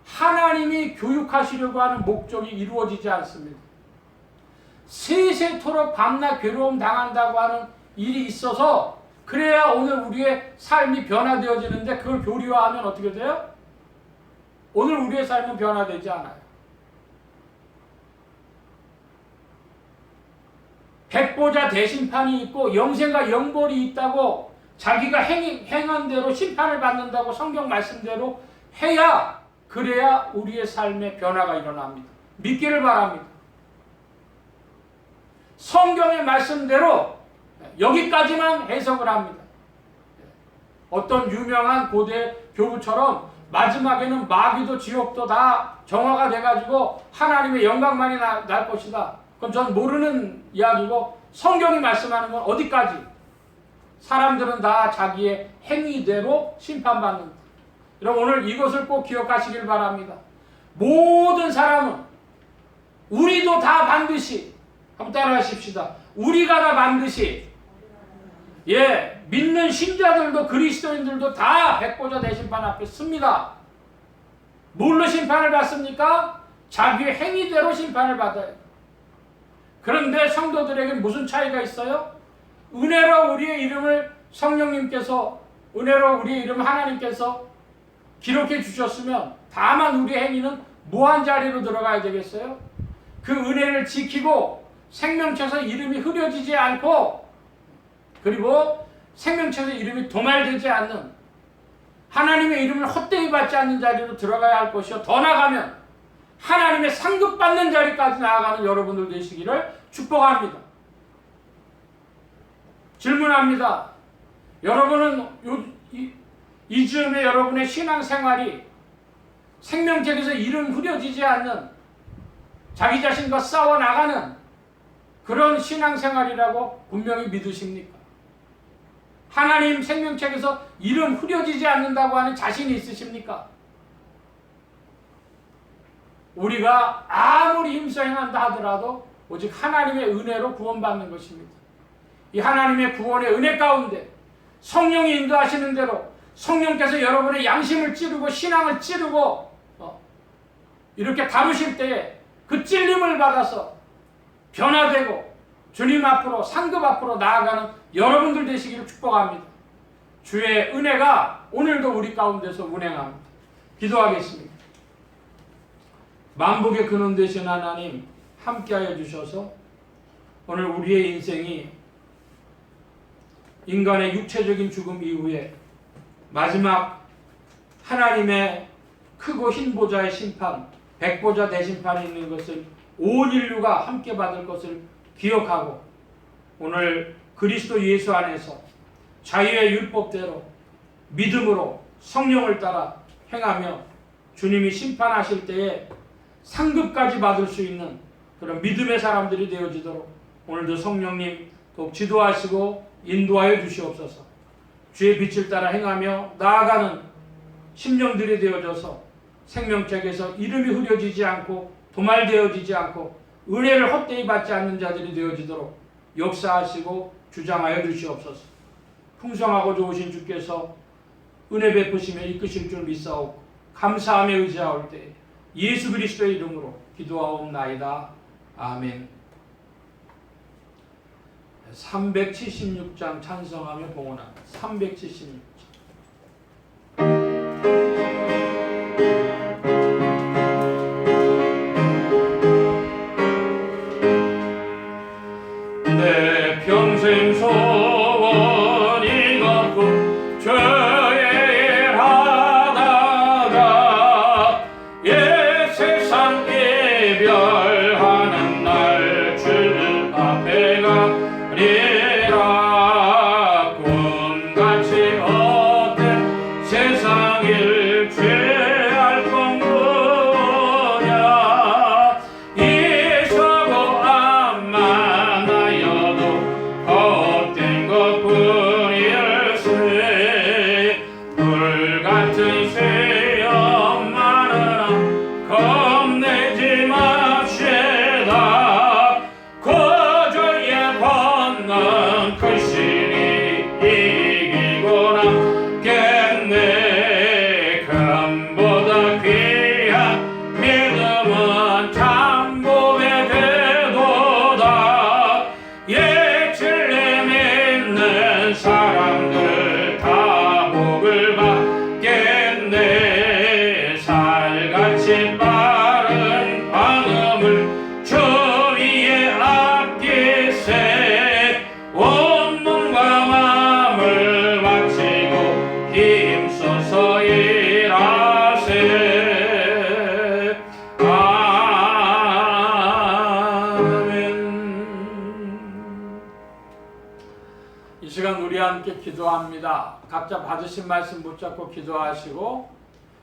Speaker 1: 하나님이 교육하시려고 하는 목적이 이루어지지 않습니다. 세세토록 밤낮 괴로움 당한다고 하는 일이 있어서 그래야 오늘 우리의 삶이 변화되어지는데 그걸 교리화하면 어떻게 돼요? 오늘 우리의 삶은 변화되지 않아요. 백보자 대심판이 있고 영생과 영벌이 있다고 자기가 행한 대로 심판을 받는다고 성경 말씀대로 해야 그래야 우리의 삶의 변화가 일어납니다. 믿기를 바랍니다. 성경의 말씀대로 여기까지만 해석을 합니다. 어떤 유명한 고대 교부처럼 마지막에는 마귀도 지옥도 다 정화가 돼가지고 하나님의 영광만이 날 것이다. 그건 전 모르는 이야기고 성경이 말씀하는 건 어디까지? 사람들은 다 자기의 행위대로 심판받는다. 여러분, 오늘 이것을 꼭 기억하시길 바랍니다. 모든 사람은 우리도 다 반드시 한번 따라하십시다. 우리가 다 반드시 믿는 신자들도 그리스도인들도 다 백보자 대심판 앞에 섭니다. 뭘로 심판을 받습니까? 자기의 행위대로 심판을 받아요. 그런데 성도들에게 무슨 차이가 있어요? 은혜로 우리의 이름을 성령님께서 은혜로 우리의 이름 하나님께서 기록해 주셨으면 다만 우리의 행위는 무한 자리로 들어가야 되겠어요? 그 은혜를 지키고 생명책에서 이름이 흐려지지 않고 그리고 생명책에서 이름이 도말되지 않는 하나님의 이름을 헛되이 받지 않는 자리로 들어가야 할 것이요. 더 나아가면 하나님의 상급받는 자리까지 나아가는 여러분들 되시기를 축복합니다. 질문합니다. 여러분은 이즈음에 여러분의 신앙생활이 생명책에서 이름 흐려지지 않는 자기 자신과 싸워나가는 그런 신앙생활이라고 분명히 믿으십니까? 하나님 생명책에서 이름 흐려지지 않는다고 하는 자신이 있으십니까? 우리가 아무리 힘써 행한다 하더라도 오직 하나님의 은혜로 구원받는 것입니다. 이 하나님의 구원의 은혜 가운데 성령이 인도하시는 대로 성령께서 여러분의 양심을 찌르고 신앙을 찌르고 이렇게 다루실 때에 그 찔림을 받아서 변화되고 주님 앞으로 상급 앞으로 나아가는 여러분들 되시기를 축복합니다. 주의 은혜가 오늘도 우리 가운데서 운행합니다. 기도하겠습니다. 만복의 근원 되신 하나님 함께하여 주셔서 오늘 우리의 인생이 인간의 육체적인 죽음 이후에 마지막 하나님의 크고 흰 보좌의 심판, 백보좌 대심판이 있는 것을 온 인류가 함께 받을 것을 기억하고 오늘 그리스도 예수 안에서 자유의 율법대로 믿음으로 성령을 따라 행하며 주님이 심판하실 때에 상급까지 받을 수 있는 그런 믿음의 사람들이 되어지도록 오늘도 성령님 꼭 지도하시고 인도하여 주시옵소서. 주의 빛을 따라 행하며 나아가는 심령들이 되어져서 생명책에서 이름이 흐려지지 않고 도말되어지지 않고 은혜를 헛되이 받지 않는 자들이 되어지도록 역사하시고 주장하여 주시옵소서. 풍성하고 좋으신 주께서 은혜 베푸시며 이끄실 줄 믿사옵고 감사하며 의지하올 때 예수 그리스도의 이름으로 기도하옵나이다. 아멘. 376장 찬성하며 봉헌합니다. 376장. 내 평생 소원이 걷고 죄의 일 하다가 세상 이별하는 날 주님 앞에 가리라. 꿈같이 헛된 세상 일 죄할 건 뭐냐. 이서고 암만 하여도 헛된 것뿐일세. 불같은 수염만은 겁내지 맙시다. 고조에 벗는 그 신이 이기고 남겠네. 금보다 귀한 믿음은 참 고백되도다. 예칠내 믿는 사람들 다 복을 받겠네. 살같이 빠른 방음을 주 위에 아끼세. 온 몸과 마음을 바치고 힘써서 일하세. 아멘. 이 시간 우리 함께 기도합니다. 각자 받으신 말씀 붙잡고 기도하시고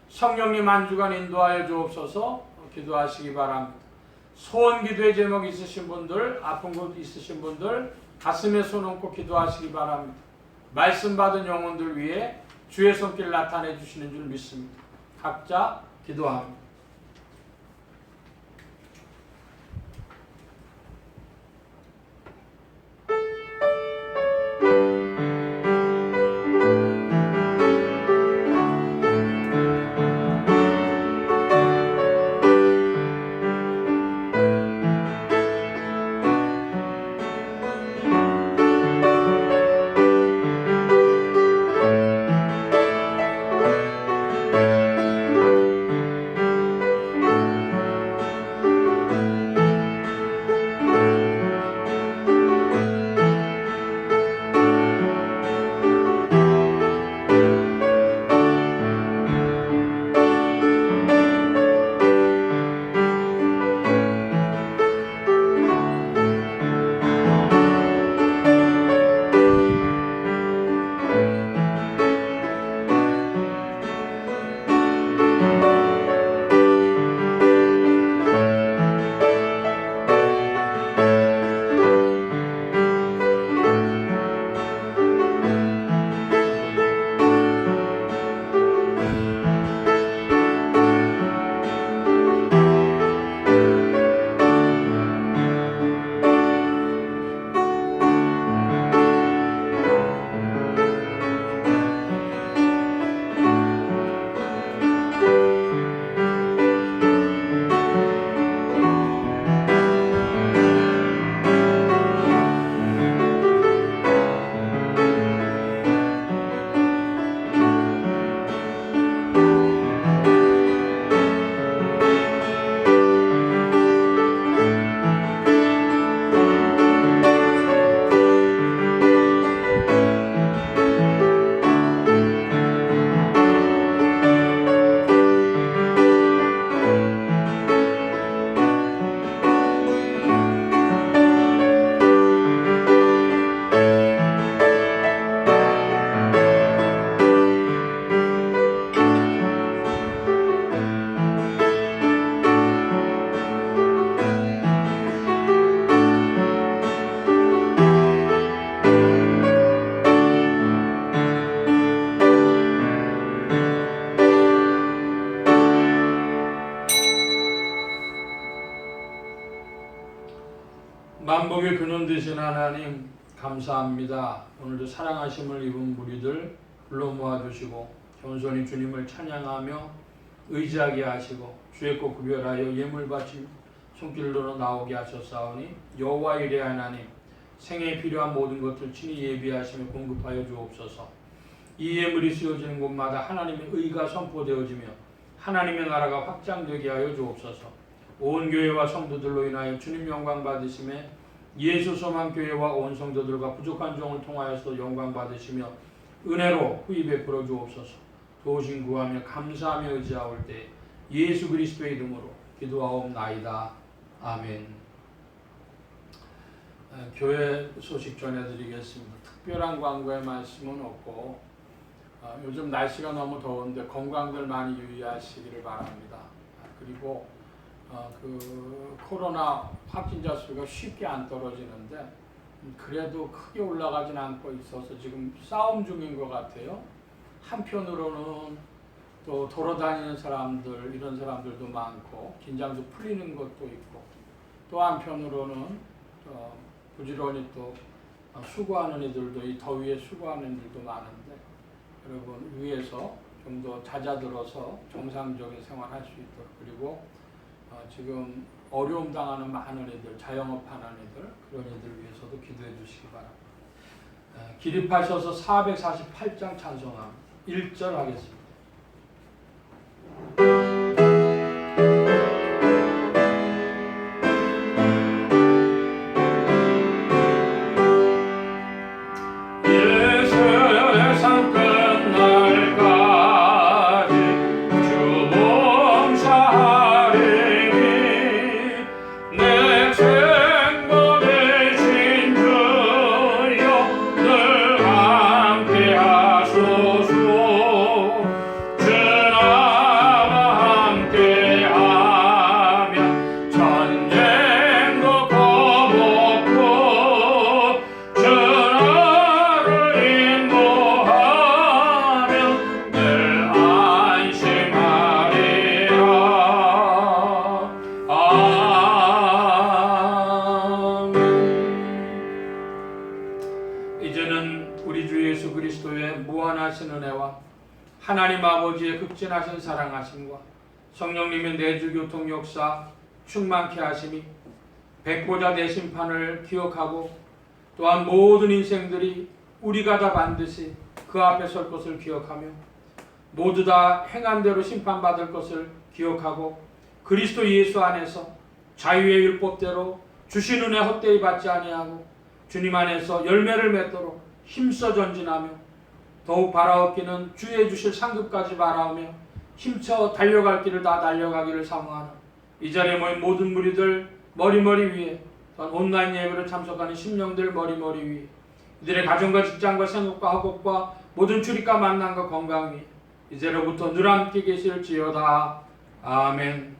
Speaker 1: 성령님 한 주간 인도하여 주옵소서. 기도하시기 바랍니다. 소원 기도의 제목 있으신 분들, 아픈 곳 있으신 분들 가슴에 손 얹고 기도하시기 바랍니다. 말씀 받은 영혼들 위해 주의 손길 나타내 주시는 줄 믿습니다. 각자 기도합니다. 만복의 근원 되신 하나님 감사합니다. 오늘도 사랑하심을 입은 무리들 불러 모아주시고 겸손히 주님을 찬양하며 의지하게 하시고 주의 것 구별하여 예물 바치 손길로 나오게 하셨사오니 여호와 이레 하나님 생애에 필요한 모든 것들 친히 예비하시며 공급하여 주옵소서. 이 예물이 쓰여지는 곳마다 하나님의 의가 선포되어지며 하나님의 나라가 확장되게 하여 주옵소서. 온 교회와 성도들로 인하여 주님 영광 받으심에 예수 소망 교회와 온 성도들과 부족한 종을 통하여서 영광 받으시며 은혜로 후히 베풀어 주옵소서. 도우신 구하며 감사하며 의지하올 때 예수 그리스도의 이름으로 기도하옵나이다. 아멘. 교회 소식 전해드리겠습니다. 특별한 광고의 말씀은 없고 요즘 날씨가 너무 더운데 건강들 많이 유의하시기를 바랍니다. 그리고 그 코로나 확진자 수가 쉽게 안 떨어지는데 그래도 크게 올라가진 않고 있어서 지금 싸움 중인 것 같아요. 한편으로는 또 돌아다니는 사람들 이런 사람들도 많고 긴장도 풀리는 것도 있고 또 한편으로는 부지런히 또 수고하는 이들도 이 더위에 수고하는 이들도 많은데 여러분 위에서 좀 더 잦아들어서 정상적인 생활할 수 있도록 그리고 지금 어려움 당하는 많은 이들, 자영업하는 이들 그런 이들 위해서도 기도해 주시기 바랍니다. 기립하셔서 448장 찬송함 1절 하겠습니다. 하나님 아버지의 극진하신 사랑하심과 성령님의 내주교통 역사 충만케 하심이 백보자 대심판을 기억하고 또한 모든 인생들이 우리가 다 반드시 그 앞에 설 것을 기억하며 모두 다 행한 대로 심판받을 것을 기억하고 그리스도 예수 안에서 자유의 율법대로 주신 은혜 헛되이 받지 아니하고 주님 안에서 열매를 맺도록 힘써 전진하며 더욱 바라옵기는 주의 주실 상급까지 바라오며 힘써 달려갈 길을 다 달려가기를 사모하나 이 자리에 모인 모든 무리들 머리머리 위에 또한 온라인 예배를 참석하는 심령들 머리머리 위에 이들의 가정과 직장과 생업과 학업과 모든 출입과 만남과 건강 위에 이제로부터 늘 함께 계실지어다. 아멘.